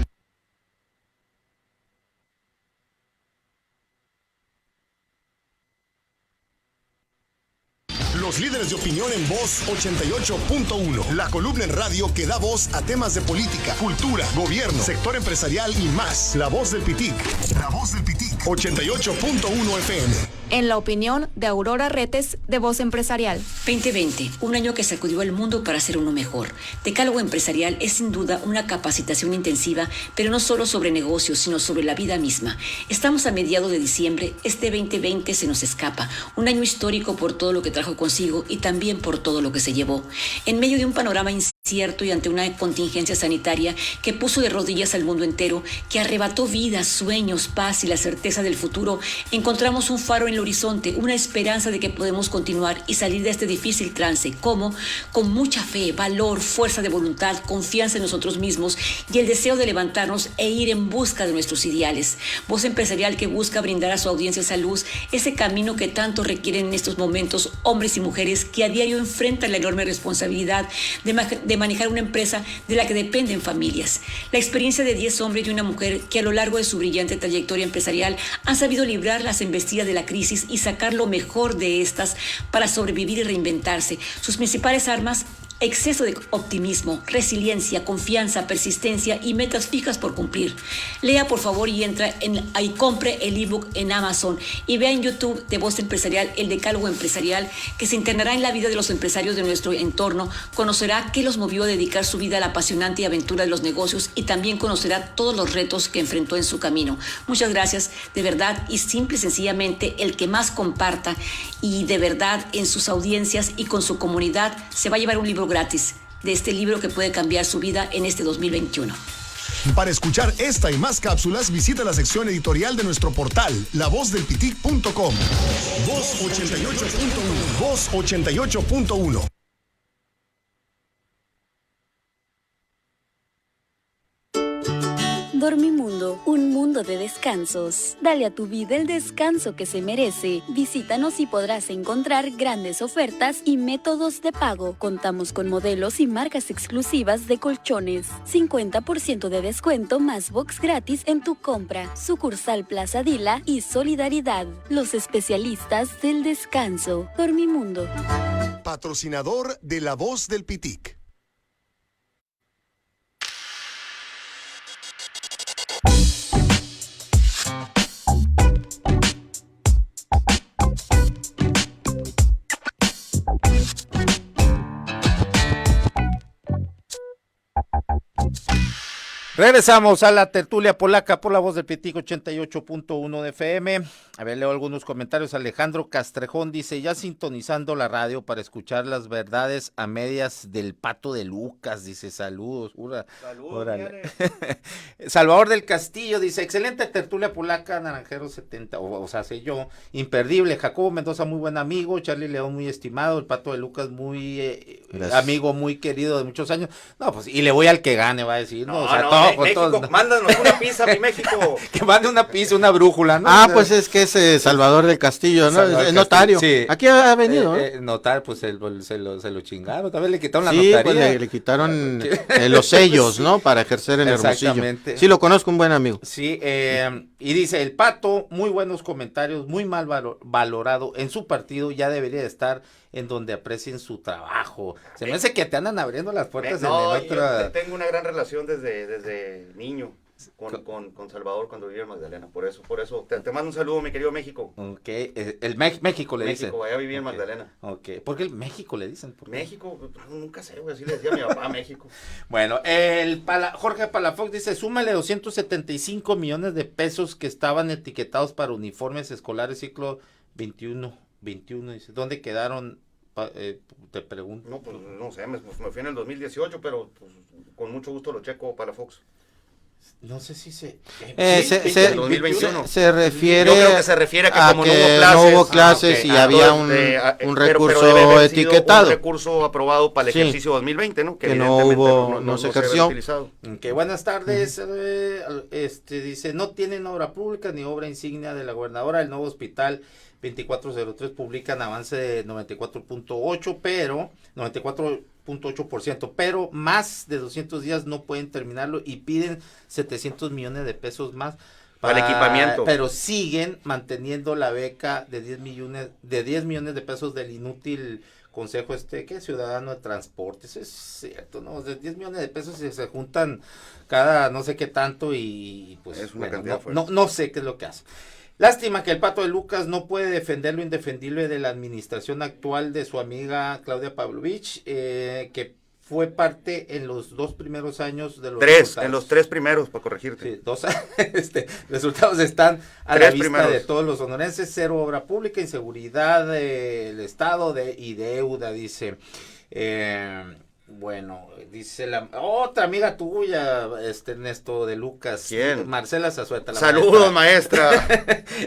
Los líderes de opinión en Voz 88.1. La columna en radio que da voz a temas de política, cultura, gobierno, sector empresarial y más. La Voz del Pitic. La Voz del Pitic. 88.1 FM. En la opinión de Aurora Retes, de Voz Empresarial. 2020, un año que sacudió al mundo para hacer uno mejor. Decálogo Empresarial es sin duda una capacitación intensiva, pero no solo sobre negocios, sino sobre la vida misma. Estamos a mediados de diciembre, este 2020 se nos escapa, un año histórico por todo lo que trajo consigo y también por todo lo que se llevó. En medio de un panorama incierto y ante una contingencia sanitaria que puso de rodillas al mundo entero, que arrebató vidas, sueños, paz y la certeza del futuro, encontramos un faro en el horizonte, una esperanza de que podemos continuar y salir de este difícil trance, como con mucha fe, valor, fuerza de voluntad, confianza en nosotros mismos y el deseo de levantarnos e ir en busca de nuestros ideales. Voz Empresarial que busca brindar a su audiencia esa luz, ese camino que tanto requieren en estos momentos hombres y mujeres que a diario enfrentan la enorme responsabilidad de manejar una empresa de la que dependen familias. La experiencia de 10 hombres y una mujer que a lo largo de su brillante trayectoria empresarial han sabido librar las embestidas de la crisis y sacar lo mejor de estas para sobrevivir y reinventarse. Sus principales armas: exceso de optimismo, resiliencia, confianza, persistencia y metas fijas por cumplir. Lea por favor y entra y compre el ebook en Amazon y vea en YouTube de Voz Empresarial el Decálogo Empresarial, que se internará en la vida de los empresarios de nuestro entorno, conocerá qué los movió a dedicar su vida a la apasionante aventura de los negocios y también conocerá todos los retos que enfrentó en su camino. Muchas gracias, de verdad, y simple y sencillamente el que más comparta y de verdad en sus audiencias y con su comunidad se va a llevar un libro gratis de este libro que puede cambiar su vida en este 2021. Para escuchar esta y más cápsulas, visita la sección editorial de nuestro portal, lavozdelpitic.com. Voz 88.1. Voz 88.1. Dormimundo, un mundo de descansos. Dale a tu vida el descanso que se merece. Visítanos y podrás encontrar grandes ofertas y métodos de pago. Contamos con modelos y marcas exclusivas de colchones. 50% de descuento más box gratis en tu compra. Sucursal Plaza Dila y Solidaridad. Los especialistas del descanso. Dormimundo. Patrocinador de La Voz del Pitic. Regresamos a la tertulia polaca por la voz del Pitico 88.1 de FM. A ver, leo algunos comentarios. Alejandro Castrejón dice, ya sintonizando la radio para escuchar las verdades a medias del Pato de Lucas, dice, saludos. Saludos, Salvador del Castillo dice, excelente tertulia polaca, Naranjero 70, o sea, sé yo, imperdible. Jacobo Mendoza, muy buen amigo. Charlie León, muy estimado. El Pato de Lucas, muy amigo, muy querido de muchos años. No, pues, y le voy al que gane, va a decir, ¿no? O sea, todo, México, todo. mándanos una pizza, mi México. Que mande una pizza, una brújula, ¿no? Ah, pues es que es Salvador del Castillo, ¿no? Es notario. Sí. Aquí ha venido, ¿no? Notario, pues se lo chingaron, también le quitaron la Sí, notaría. pues le quitaron los sellos, ¿no? Para ejercer en Hermosillo. Exactamente. Sí, lo conozco, un buen amigo. Sí, y dice, el Pato, muy buenos comentarios, muy mal valorado en su partido, ya debería estar en donde aprecien su trabajo. Se me hace que te andan abriendo las puertas en el otro... Yo tengo una gran relación desde niño con Salvador cuando vivía en Magdalena, por eso te mando un saludo, mi querido México. Ok, México le dicen. México, allá vivía en Magdalena. Ok, ¿por qué el México le dicen? México, nunca sé, güey, así le decía a mi papá, México. Bueno, Jorge Palafox dice, súmale 275 millones de pesos que estaban etiquetados para uniformes escolares ciclo 21, dice, ¿dónde quedaron? Te pregunto. No, pues no sé, me fui en el 2018, pero pues, con mucho gusto lo checo para Fox. No sé si se refiere. Yo creo que se refiere a que como no hubo clases y había un recurso pero etiquetado. Un recurso aprobado para el ejercicio 2020, ¿no? Que no hubo, no se ejerció. Que buenas tardes. Dice, no tienen obra pública ni obra insignia de la gobernadora. El nuevo hospital 2403 publican avance de 94.8%, pero más de 200 días no pueden terminarlo y piden 700 millones de pesos más para el equipamiento. Pero siguen manteniendo la beca de 10 millones de pesos del inútil consejo ciudadano de transportes. Es cierto, ¿no? De 10 millones de pesos se juntan cada no sé qué tanto y pues es una cantidad fuerte. No sé qué es lo que hace. Lástima que el Pato de Lucas no puede defender lo indefendible de la administración actual de su amiga Claudia Pavlovich, que fue parte en los 2 primeros años de los resultados. En los 3 primeros, para corregirte. Sí, resultados están a la vista de todos los sonorenses. 0 obra pública, inseguridad del Estado y deuda, dice. Bueno, dice la otra amiga tuya, Ernesto de Lucas. ¿Quién? Marcela Zazueta. Saludos, maestra.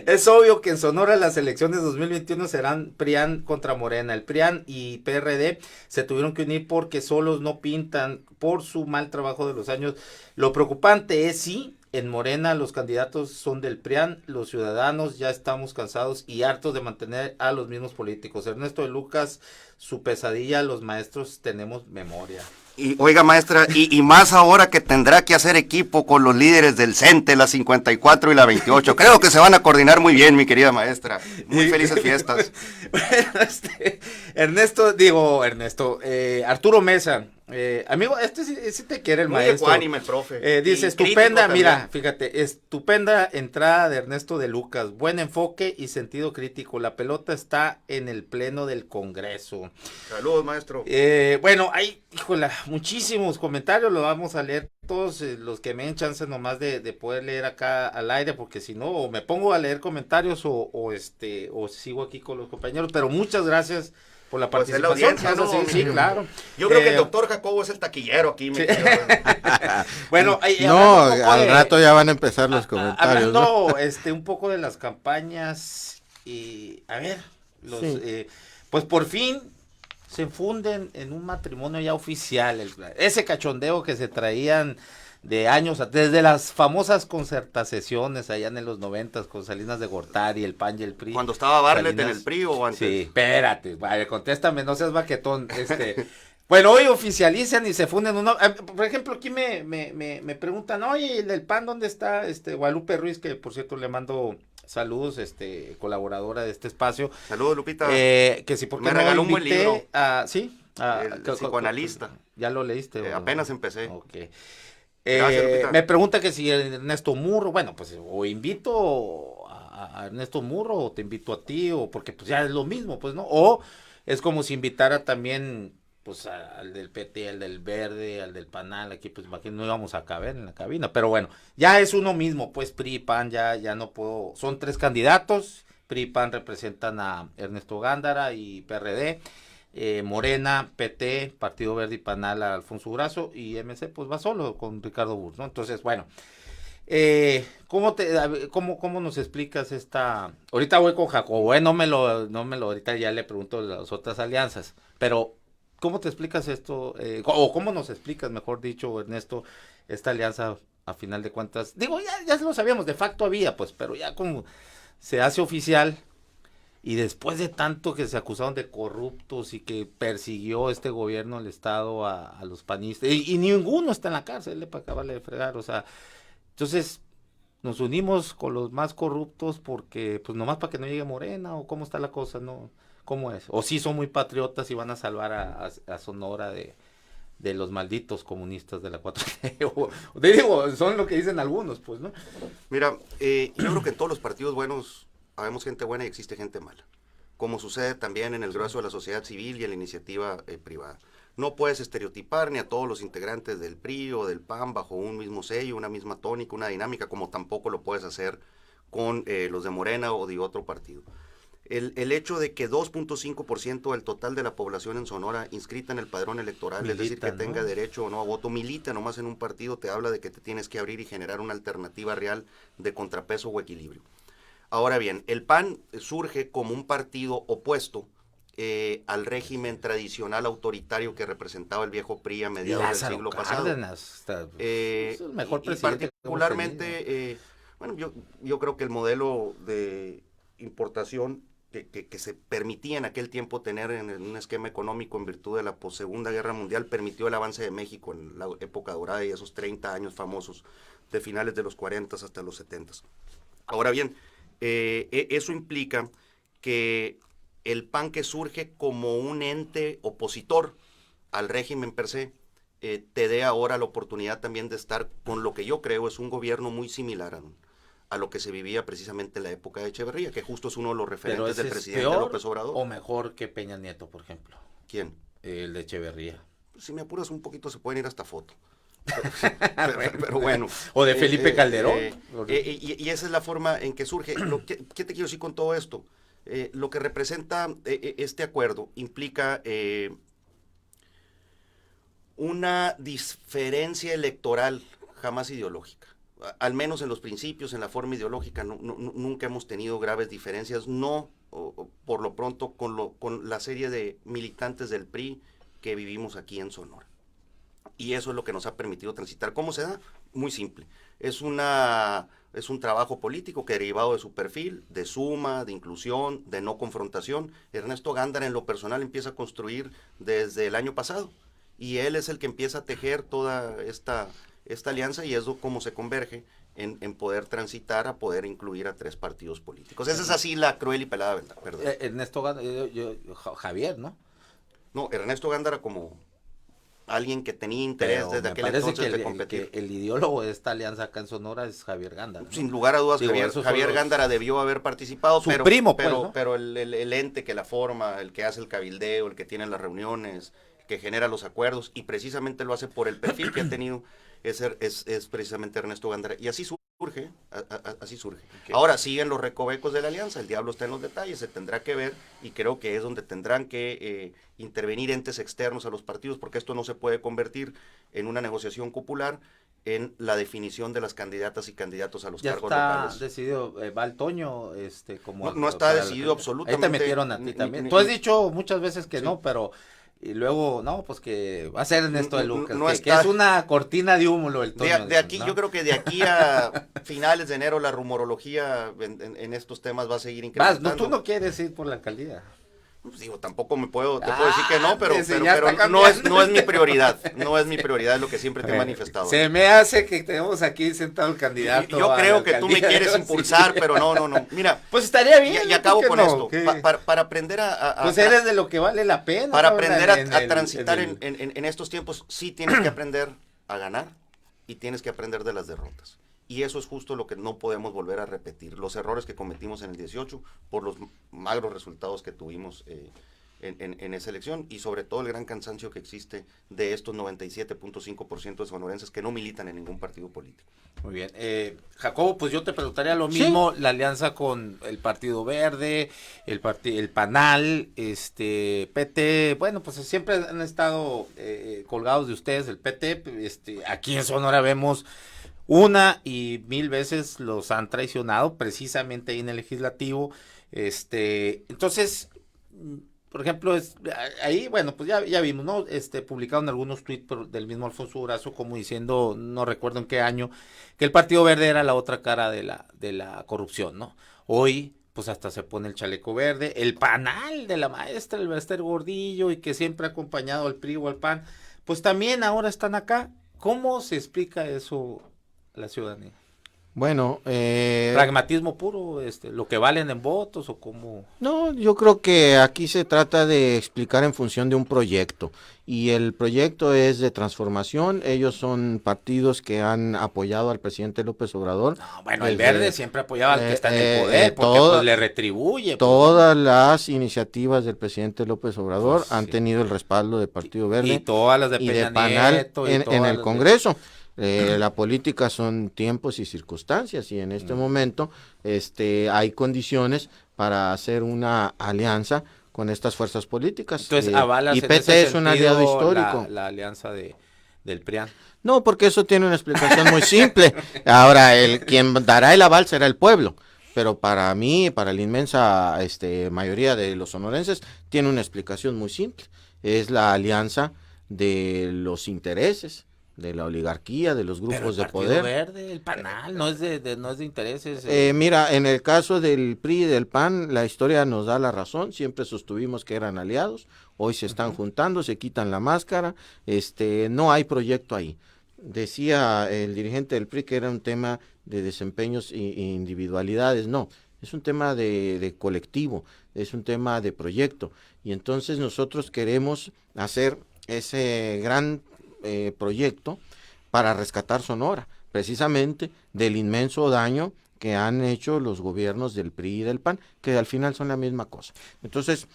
Es obvio que en Sonora las elecciones 2021 serán PRIAN contra Morena. El PRIAN y PRD se tuvieron que unir porque solos no pintan por su mal trabajo de los años. Lo preocupante es en Morena los candidatos son del PRIAN, los ciudadanos ya estamos cansados y hartos de mantener a los mismos políticos. Ernesto de Lucas, su pesadilla, los maestros tenemos memoria. Y oiga, maestra, y más ahora que tendrá que hacer equipo con los líderes del CENTE, la 54 y la 28. Creo que se van a coordinar muy bien, mi querida maestra. Muy felices fiestas. Arturo Mesa. Amigo, sí te quiere el muy maestro. Ecuánime, el profe. Dice, estupenda, mira, fíjate, estupenda entrada de Ernesto de Lucas, buen enfoque y sentido crítico. La pelota está en el pleno del Congreso. Saludos, maestro. Bueno, hay, muchísimos comentarios, lo vamos a leer todos los que me den chance nomás de poder leer acá al aire, porque si no, o me pongo a leer comentarios o sigo aquí con los compañeros, pero muchas gracias por la participación. Pues es la audiencia, ¿no? Sí, claro. Yo creo que el doctor Jacobo es el taquillero aquí. Sí. Bueno, al rato ya van a empezar los comentarios. Hablando un poco de las campañas y a ver, pues por fin se funden en un matrimonio ya oficial. Ese cachondeo que se traían de años, desde las famosas concertaciones allá en los 90 con Salinas de Gortari, el PAN y el PRI. Cuando estaba Bartlett en el PRI o antes. Sí, espérate, vale, contéstame, no seas baquetón. Bueno, hoy oficializan y se funden uno. Por ejemplo, aquí me preguntan, oye, ¿el del PAN dónde está? Guadalupe Ruiz, que por cierto le mando saludos, colaboradora de este espacio. Saludos, Lupita. Que si porque me regaló un buen libro. ¿Sí? El psicoanalista. ¿Ya lo leíste? Apenas empecé. Ok. Me pregunta que si Ernesto Murro, bueno, pues o invito a Ernesto Murro o te invito a ti, o porque pues ya es lo mismo, pues, ¿no? O es como si invitara también pues al del PT, al del Verde, al del PANAL, aquí pues imagino no íbamos a caber en la cabina, pero bueno, ya es uno mismo, pues PRI, PAN, ya no puedo, son 3 candidatos, PRI, PAN representan a Ernesto Gándara y PRD, Morena, PT, Partido Verde y PANAL a Alfonso Durazo, y MC pues va solo con Ricardo Burs, ¿no? Entonces, bueno, ¿cómo nos explicas esta? Ahorita voy con Jacobo, no me lo, ahorita ya le pregunto las otras alianzas, pero ¿cómo te explicas esto? O ¿cómo nos explicas, mejor dicho, Ernesto, esta alianza a final de cuentas? Digo, ya lo sabíamos, de facto había, pues, pero ya como se hace oficial, y después de tanto que se acusaron de corruptos y que persiguió este gobierno, el Estado, a los panistas, y ninguno está en la cárcel, para acabarle de fregar, o sea, entonces nos unimos con los más corruptos porque, pues nomás para que no llegue Morena, o cómo está la cosa, ¿no? ¿Cómo es? O sí son muy patriotas y van a salvar a Sonora de los malditos comunistas de la 4T, digo, son lo que dicen algunos, pues, ¿no? Mira, yo creo que en todos los partidos buenos habemos gente buena y existe gente mala, como sucede también en el grueso de la sociedad civil y en la iniciativa privada. No puedes estereotipar ni a todos los integrantes del PRI o del PAN bajo un mismo sello, una misma tónica, una dinámica, como tampoco lo puedes hacer con los de Morena o de otro partido. El hecho de que 2.5% del total de la población en Sonora inscrita en el padrón electoral, milita, es decir, que tenga derecho o no a voto, milita nomás en un partido, te habla de que te tienes que abrir y generar una alternativa real de contrapeso o equilibrio. Ahora bien, el PAN surge como un partido opuesto al régimen tradicional autoritario que representaba el viejo PRI a mediados del siglo pasado. Es el mejor presidente. Y particularmente, bueno, yo creo que el modelo de importación que se permitía en aquel tiempo tener en un esquema económico en virtud de la Segunda Guerra Mundial permitió el avance de México en la época dorada y esos 30 años famosos de finales de los 40 hasta los 70. Ahora bien, eso implica que el PAN, que surge como un ente opositor al régimen per se, te dé ahora la oportunidad también de estar con lo que yo creo es un gobierno muy similar a lo que se vivía precisamente en la época de Echeverría, que justo es uno de los referentes del presidente López Obrador. ¿O mejor que Peña Nieto, por ejemplo? ¿Quién? El de Echeverría. Si me apuras un poquito se pueden ir hasta foto. pero bueno. O de Felipe Calderón. Y esa es la forma en que surge. ¿Qué te quiero decir con todo esto? Lo que representa este acuerdo implica una diferencia electoral jamás ideológica. Al menos en los principios, en la forma ideológica, nunca hemos tenido graves diferencias, no por lo pronto con la serie de militantes del PRI que vivimos aquí en Sonora. Y eso es lo que nos ha permitido transitar. ¿Cómo se da? Muy simple. Es un trabajo político que derivado de su perfil, de suma, de inclusión, de no confrontación. Ernesto Gándara en lo personal empieza a construir desde el año pasado. Y él es el que empieza a tejer toda esta alianza y es como se converge en poder transitar a poder incluir a 3 partidos políticos. Esa es así la cruel y pelada verdad. Perdón. Ernesto Gándara, Javier, ¿no? No, Ernesto Gándara como alguien que tenía interés desde aquel entonces de competir. El ideólogo de esta alianza acá en Sonora es Javier Gándara, ¿no? Sin lugar a dudas, Javier Gándara debió haber participado, pero el ente que la forma, el que hace el cabildeo, el que tiene las reuniones, que genera los acuerdos, y precisamente lo hace por el perfil que ha tenido, es precisamente Ernesto Gándara. Y así surge, así surge. Okay. Ahora siguen los recovecos de la alianza, el diablo está en los detalles, se tendrá que ver, y creo que es donde tendrán que intervenir entes externos a los partidos, porque esto no se puede convertir en una negociación popular, en la definición de las candidatas y candidatos a los cargos locales. Ya está decidido, va al Toño, como... No está decidido absolutamente. Ahí te metieron a ti también. Tú has dicho muchas veces que sí. No, pero... Y luego, no, pues que va a ser Ernesto de Lucas, que es una cortina de humo el Toño. De aquí, ¿no? Yo creo que de aquí a finales de enero la rumorología en estos temas va a seguir incrementando. Tú no quieres ir por la alcaldía. Pues digo, tampoco te puedo decir que no, pero no es mi prioridad, no es mi prioridad, es lo que siempre te he manifestado. Se me hace que tenemos aquí sentado el candidato. Yo creo que tú me quieres impulsar, pero no. Mira, pues estaría bien. Y acabo con esto. Para aprender a pues eres de lo que vale la pena. Para aprender a transitar en estos tiempos, sí tienes que aprender a ganar y tienes que aprender de las derrotas. Y eso es justo lo que no podemos volver a repetir. Los errores que cometimos en el 18 por los magros resultados que tuvimos en esa elección, y sobre todo el gran cansancio que existe de estos 97.5% de sonorenses que no militan en ningún partido político. Muy bien. Jacobo, pues yo te preguntaría lo mismo, la alianza con el Partido Verde, el PANAL, PT, bueno, pues siempre han estado colgados de ustedes, el PT, aquí en Sonora vemos una y mil veces los han traicionado, precisamente ahí en el legislativo, entonces, por ejemplo, ahí, bueno, pues ya vimos, ¿no? Publicaron algunos tweets del mismo Alfonso Durazo, como diciendo, no recuerdo en qué año, que el Partido Verde era la otra cara de la corrupción, ¿no? Hoy, pues hasta se pone el chaleco verde, el PANAL de la maestra, el Bester Gordillo, y que siempre ha acompañado al PRI o al PAN, pues también ahora están acá. ¿Cómo se explica eso a la ciudadanía? Bueno, pragmatismo puro, lo que valen en votos o cómo. No, yo creo que aquí se trata de explicar en función de un proyecto, y el proyecto es de transformación. Ellos son partidos que han apoyado al presidente López Obrador. No, bueno, el Verde siempre apoyaba al que está en el poder, porque pues le retribuye. Todas las iniciativas del presidente López Obrador han tenido el respaldo del Partido Verde y todas las de Peña y de PANAL Nieto, en el Congreso. La política son tiempos y circunstancias, y en este momento hay condiciones para hacer una alianza con estas fuerzas políticas. Entonces, avalas y PT es un aliado histórico. La alianza del PRIAN. No, porque eso tiene una explicación muy simple. Ahora, quien dará el aval será el pueblo, pero para mí, para la inmensa mayoría de los sonorenses, tiene una explicación muy simple. Es la alianza de los intereses, de la oligarquía, de los grupos de poder. El Partido Verde, el PANAL, no es de intereses. Mira, en el caso del PRI y del PAN, la historia nos da la razón. Siempre sostuvimos que eran aliados. Hoy se están juntando, se quitan la máscara. No hay proyecto ahí. Decía el dirigente del PRI que era un tema de desempeños e individualidades. No, es un tema de colectivo, es un tema de proyecto. Y entonces nosotros queremos hacer ese gran proyecto para rescatar Sonora, precisamente del inmenso daño que han hecho los gobiernos del PRI y del PAN, que al final son la misma cosa. Entonces,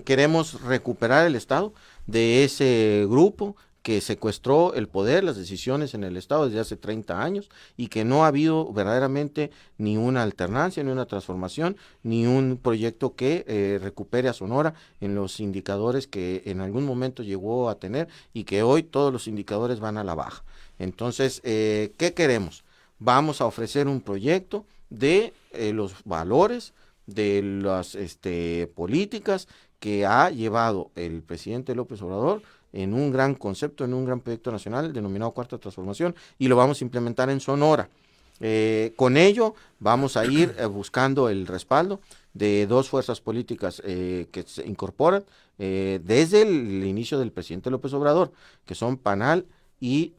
queremos recuperar el Estado de ese grupo que secuestró el poder, las decisiones en el Estado desde hace 30 años, y que no ha habido verdaderamente ni una alternancia, ni una transformación, ni un proyecto que recupere a Sonora en los indicadores que en algún momento llegó a tener, y que hoy todos los indicadores van a la baja. Entonces, ¿qué queremos? Vamos a ofrecer un proyecto de los valores, de las políticas que ha llevado el presidente López Obrador en un gran concepto, en un gran proyecto nacional denominado Cuarta Transformación, y lo vamos a implementar en Sonora. Con ello vamos a ir buscando el respaldo de dos fuerzas políticas que se incorporan desde el inicio del presidente López Obrador, que son PANAL y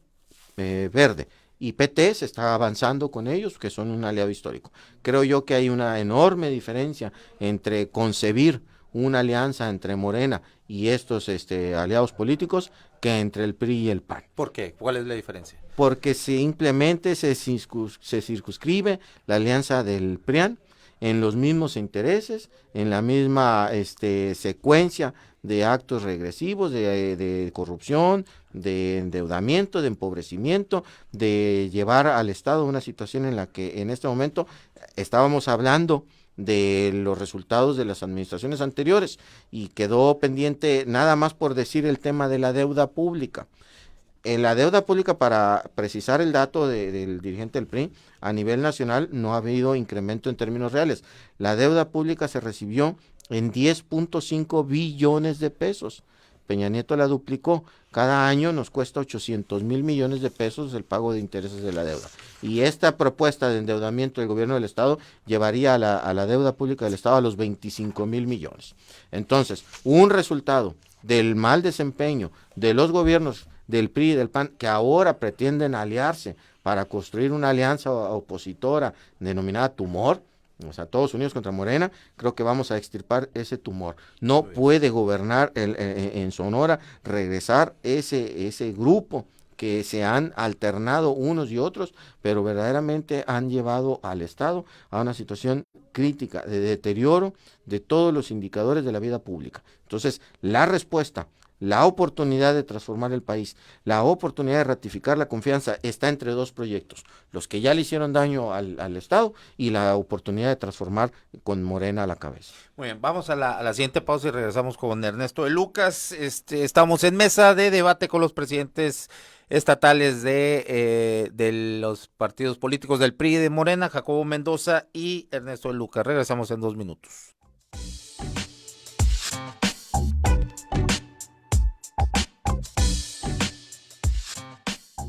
Verde. Y PT se está avanzando con ellos, que son un aliado histórico. Creo yo que hay una enorme diferencia entre concebir una alianza entre Morena y estos aliados políticos que entre el PRI y el PAN. ¿Por qué? ¿Cuál es la diferencia? Porque simplemente se circunscribe la alianza del PRIAN en los mismos intereses, en la misma secuencia de actos regresivos, de corrupción, de endeudamiento, de empobrecimiento, de llevar al Estado a una situación en la que en este momento estábamos hablando de los resultados de las administraciones anteriores, y quedó pendiente nada más por decir el tema de la deuda pública. En la deuda pública, para precisar el dato del dirigente del PRI, a nivel nacional no ha habido incremento en términos reales. La deuda pública se recibió en 10.5 billones de pesos. Peña Nieto la duplicó. Cada año nos cuesta 800 mil millones de pesos el pago de intereses de la deuda. Y esta propuesta de endeudamiento del gobierno del Estado llevaría a la deuda pública del Estado a los 25 mil millones. Entonces, un resultado del mal desempeño de los gobiernos del PRI y del PAN, que ahora pretenden aliarse para construir una alianza opositora denominada Tumor, o sea, todos unidos contra Morena, creo que vamos a extirpar ese tumor. No puede gobernar en Sonora, regresar ese grupo que se han alternado unos y otros, pero verdaderamente han llevado al Estado a una situación crítica de deterioro de todos los indicadores de la vida pública. Entonces, la respuesta, la oportunidad de transformar el país, la oportunidad de ratificar la confianza está entre dos proyectos, los que ya le hicieron daño al Estado y la oportunidad de transformar con Morena a la cabeza. Muy bien, vamos a la siguiente pausa y regresamos con Ernesto de Lucas. Estamos en mesa de debate con los presidentes estatales de los partidos políticos del PRI y de Morena, Jacobo Mendoza y Ernesto de Lucas. Regresamos en 2 minutos.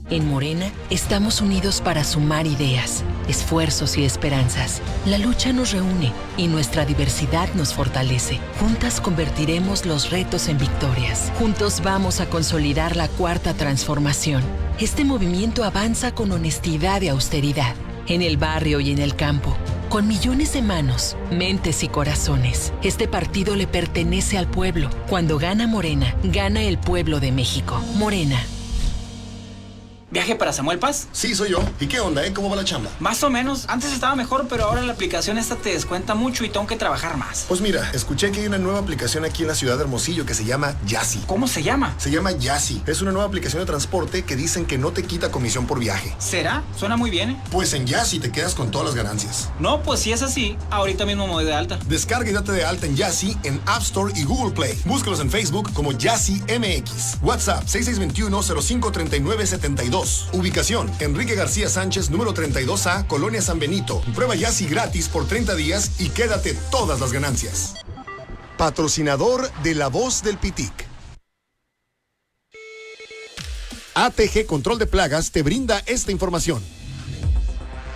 En Morena estamos unidos para sumar ideas, esfuerzos y esperanzas. La lucha nos reúne y nuestra diversidad nos fortalece. Juntas convertiremos los retos en victorias. Juntos vamos a consolidar la cuarta transformación. Este movimiento avanza con honestidad y austeridad, en el barrio y en el campo, con millones de manos, mentes y corazones. Este partido le pertenece al pueblo. Cuando gana Morena, gana el pueblo de México. Morena. ¿Viaje para Samuel Paz? Sí, soy yo. ¿Y qué onda, ¿Cómo va la chamba? Más o menos. Antes estaba mejor, pero ahora la aplicación esta te descuenta mucho y tengo que trabajar más. Pues mira, escuché que hay una nueva aplicación aquí en la ciudad de Hermosillo que se llama Yassi. ¿Cómo se llama? Se llama Yassi. Es una nueva aplicación de transporte que dicen que no te quita comisión por viaje. ¿Será? Suena muy bien, ¿eh? Pues en Yassi te quedas con todas las ganancias. No, pues si es así, ahorita mismo me voy de alta. Descarga y date de alta en Yassi en App Store y Google Play. Búscalos en Facebook como Yassi MX. WhatsApp 6621-053972. Ubicación Enrique García Sánchez, número 32A, Colonia San Benito. Prueba Yassi gratis por 30 días y quédate todas las ganancias. Patrocinador de La Voz del Pitic. ATG Control de Plagas te brinda esta información.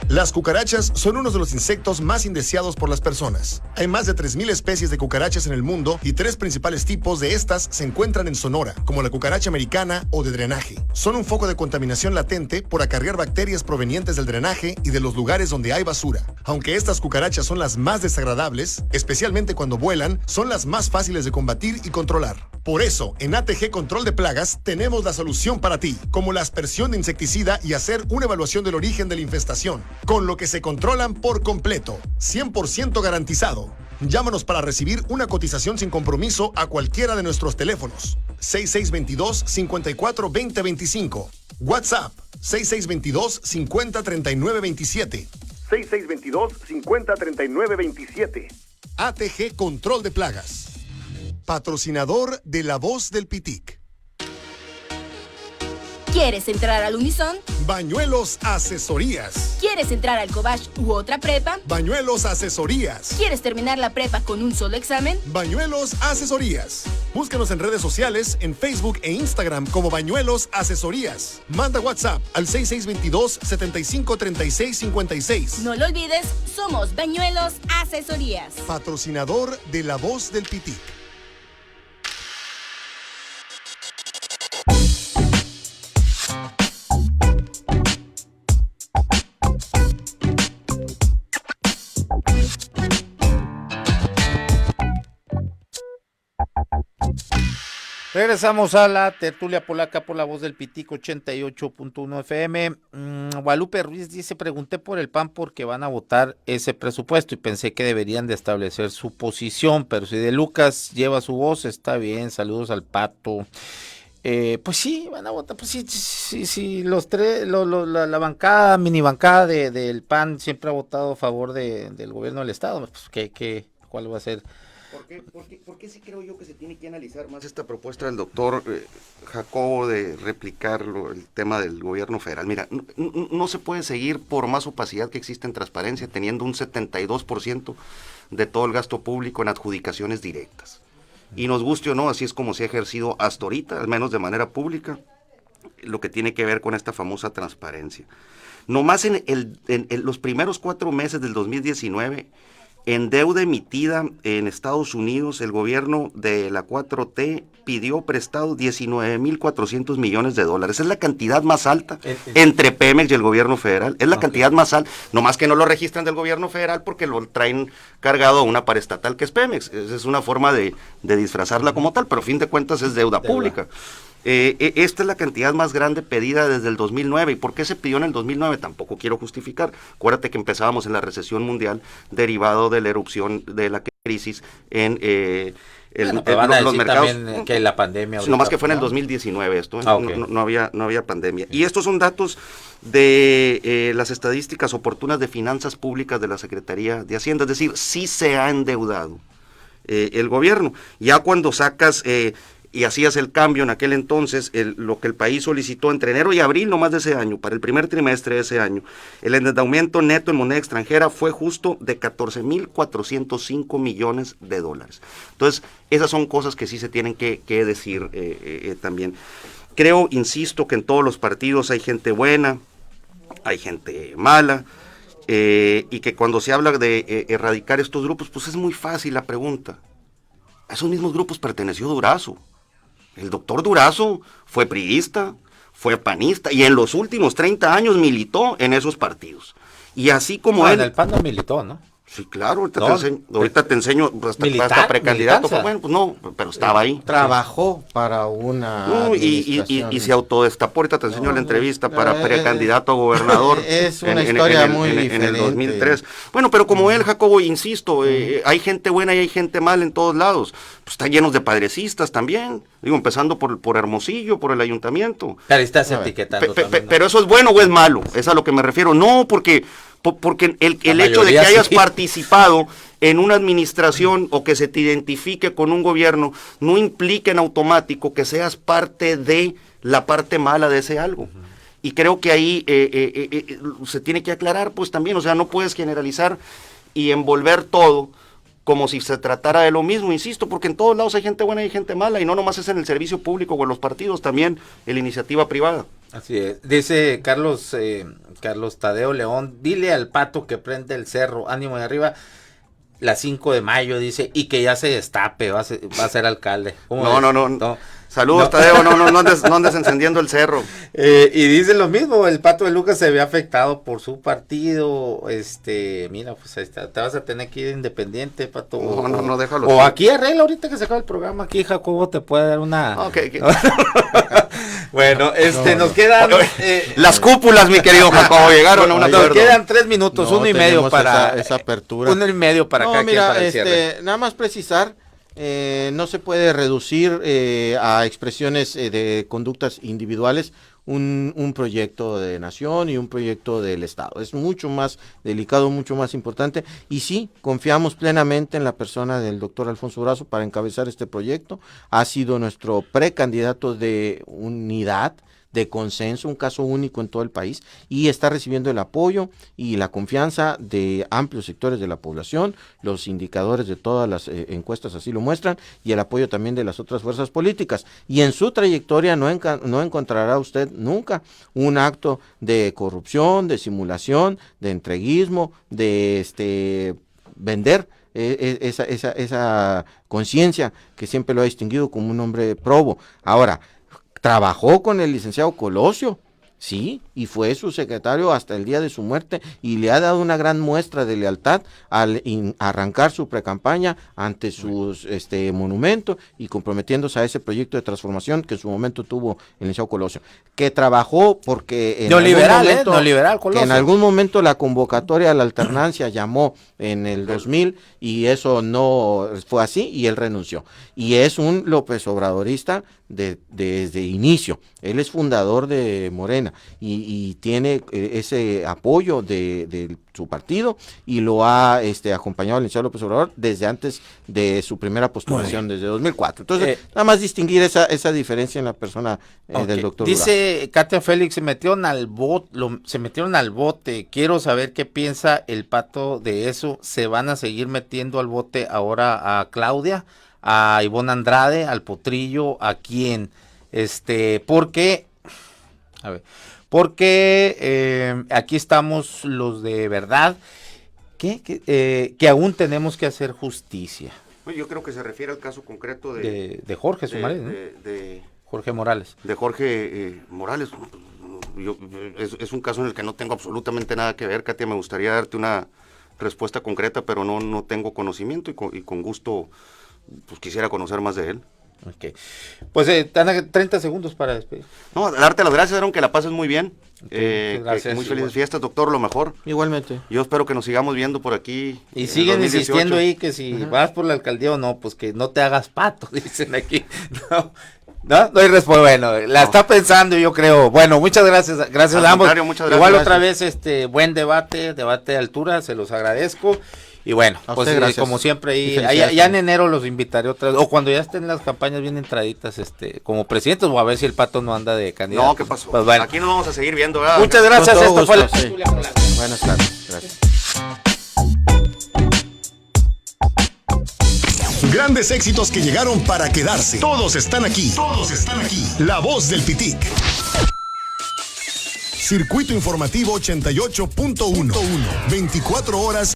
Las cucarachas son uno de los insectos más indeseados por las personas. Hay más de 3,000 especies de cucarachas en el mundo y 3 principales tipos de estas se encuentran en Sonora, como la cucaracha americana o de drenaje. Son un foco de contaminación latente por acarrear bacterias provenientes del drenaje y de los lugares donde hay basura. Aunque estas cucarachas son las más desagradables, especialmente cuando vuelan, son las más fáciles de combatir y controlar. Por eso, en ATG Control de Plagas tenemos la solución para ti, como la aspersión de insecticida y hacer una evaluación del origen de la infestación, con lo que se controlan por completo, 100% garantizado. Llámanos para recibir una cotización sin compromiso a cualquiera de nuestros teléfonos. 6622-542025. WhatsApp 6622-503927. 6622-503927. ATG Control de Plagas. Patrocinador de La Voz del Pitic. ¿Quieres entrar al Unison? Bañuelos Asesorías. ¿Quieres entrar al Cobach u otra prepa? Bañuelos Asesorías. ¿Quieres terminar la prepa con un solo examen? Bañuelos Asesorías. Búscanos en redes sociales, en Facebook e Instagram como Bañuelos Asesorías. Manda WhatsApp al 6622-753656. No lo olvides, somos Bañuelos Asesorías. Patrocinador de La Voz del Pitic. Regresamos a la tertulia polaca por La Voz del Pitico 88.1 FM. Guadalupe Ruiz dice, pregunté por el PAN porque van a votar ese presupuesto y pensé que deberían de establecer su posición, pero si de Lucas lleva su voz, está bien. Saludos al Pato. Pues sí, van a votar, pues sí, los tres, la bancada, mini bancada del PAN siempre ha votado a favor del gobierno del estado, pues ¿cuál va a ser? ¿Por qué sí creo yo que se tiene que analizar más esta propuesta del doctor Jacobo de replicar el tema del gobierno federal? Mira, no se puede seguir por más opacidad que existe en transparencia, teniendo un 72% de todo el gasto público en adjudicaciones directas. Y nos guste o no, así es como se ha ejercido hasta ahorita, al menos de manera pública, lo que tiene que ver con esta famosa transparencia. Nomás en los primeros 4 meses del 2019, en deuda emitida en Estados Unidos, el gobierno de la 4T pidió prestado 19,400 millones de dólares. Es la cantidad más alta entre Pemex y el gobierno federal. Es la cantidad más alta, nomás que no lo registran del gobierno federal porque lo traen cargado a una paraestatal que es Pemex. Esa es una forma de disfrazarla como tal, pero a fin de cuentas es deuda pública. Esta es la cantidad más grande pedida desde el 2009. ¿Y por qué se pidió en el 2009? Tampoco quiero justificar. Acuérdate que empezábamos en la recesión mundial derivado de la erupción de la crisis en los mercados. También que la pandemia. No más que fue en el 2019 esto, Okay. no había pandemia. Y estos son datos de las estadísticas oportunas de finanzas públicas de la Secretaría de Hacienda, es decir, sí se ha endeudado el gobierno. Ya cuando sacas y hacías el cambio en aquel entonces, lo que el país solicitó entre enero y abril nomás de ese año, para el primer trimestre de ese año, el endeudamiento neto en moneda extranjera fue justo de 14,405 millones de dólares. Entonces, esas son cosas que sí se tienen que decir también. Creo, insisto, que en todos los partidos hay gente buena, hay gente mala, y que cuando se habla de erradicar estos grupos, pues es muy fácil la pregunta. A esos mismos grupos perteneció Durazo. El doctor Durazo fue priista, fue panista, y en los últimos 30 años militó en esos partidos. Y así como él... En el PAN no militó, ¿no? Sí, claro, ahorita te enseño hasta precandidato. Bueno, pues no, pero estaba ahí. Trabajó para una y se autodestapó. Ahorita te enseño la entrevista para precandidato a gobernador. Es una historia muy diferente. En el 2003. Bueno, pero como él, Jacobo, insisto, hay gente buena y hay gente mala en todos lados. Pues están llenos de padrecistas también. Digo, empezando por Hermosillo, por el ayuntamiento. Pero estás etiquetando también, ¿no? Pero eso es bueno o es malo, es a lo que me refiero. No, porque el hecho de que hayas participado en una administración o que se te identifique con un gobierno no implica en automático que seas parte de la parte mala de ese algo. Y creo que ahí se tiene que aclarar pues también, o sea, no puedes generalizar y envolver todo como si se tratara de lo mismo, insisto, porque en todos lados hay gente buena y hay gente mala, y no nomás es en el servicio público o en los partidos, también en la iniciativa privada. Así es. Dice Carlos Tadeo León, dile al Pato que prende el cerro, ánimo de arriba, la 5 de mayo, dice, y que ya se destape, va a ser alcalde. No. Saludos, Tadeo, no andes encendiendo el cerro. Y dice lo mismo, el Pato de Lucas se ve afectado por su partido, mira, pues ahí está, te vas a tener que ir independiente, Pato. No, déjalo. O aquí arregla ahorita que se acaba el programa, aquí Jacobo te puede dar una... Okay. Bueno, nos quedan... las cúpulas, mi querido Jacobo, llegaron a un acuerdo. Nos quedan 3 minutos, 1 y medio para... esa apertura. 1 y medio para acá. Mira, para el cierre. Nada más precisar, no se puede reducir a expresiones de conductas individuales un proyecto de nación y un proyecto del Estado. Es mucho más delicado, mucho más importante, y sí, confiamos plenamente en la persona del doctor Alfonso Durazo para encabezar este proyecto. Ha sido nuestro precandidato de unidad, de consenso, un caso único en todo el país, y está recibiendo el apoyo y la confianza de amplios sectores de la población. Los indicadores de todas las encuestas así lo muestran, y el apoyo también de las otras fuerzas políticas. Y en su trayectoria no encontrará usted nunca un acto de corrupción, de simulación, de entreguismo, de vender esa conciencia que siempre lo ha distinguido como un hombre probo. Ahora, trabajó con el licenciado Colosio, sí, y fue su secretario hasta el día de su muerte, y le ha dado una gran muestra de lealtad al arrancar su precampaña ante su monumento y comprometiéndose a ese proyecto de transformación que en su momento tuvo el licenciado Colosio, que trabajó porque neoliberal Colosio, que en algún momento la convocatoria a la alternancia llamó en el 2000 y eso no fue así y él renunció, y es un López Obradorista desde inicio. Él es fundador de Morena y tiene ese apoyo de su partido, y lo ha acompañado al licenciado López Obrador desde antes de su primera postulación, desde 2004. Entonces, nada más distinguir esa diferencia en la persona del doctor Dice Durazo. Katia Félix, se metieron al bote. Quiero saber qué piensa el Pato de eso. ¿Se van a seguir metiendo al bote ahora a Claudia, a Ivonne Andrade, al Potrillo, a quién? Porque aquí estamos los de verdad que aún tenemos que hacer justicia. Yo creo que se refiere al caso concreto de Jorge Sumarés, ¿no? Jorge Morales. De Jorge Morales. Es un caso en el que no tengo absolutamente nada que ver, Katia. Me gustaría darte una respuesta concreta, pero no tengo conocimiento, y con gusto pues quisiera conocer más de él. Ok. Pues 30 segundos para despedir. No, darte las gracias, Aaron, que la pases muy bien. Gracias, muy felices igual. fiestas, doctor, lo mejor. Igualmente. Yo espero que nos sigamos viendo por aquí. Y siguen 2018. insistiendo ahí que si vas por la alcaldía o no, pues que no te hagas pato, dicen aquí. No hay respuesta. Bueno, la está pensando, yo creo. Bueno, muchas gracias a ambos. Muchas gracias. Igual otra vez, buen debate de altura, se los agradezco. Y bueno, pues como siempre ahí ya en enero los invitaré otra vez, o cuando ya estén las campañas bien entraditas, como presidentes, o a ver si el Pato no anda de candidato. No, ¿qué pasó? Pues bueno. Aquí nos vamos a seguir viendo, ¿verdad? Muchas gracias, esto fue la Buenas tardes, gracias. Grandes éxitos que llegaron para quedarse. Todos están aquí. Todos están aquí. La voz del Pitic. Circuito Informativo 88.1. 24 horas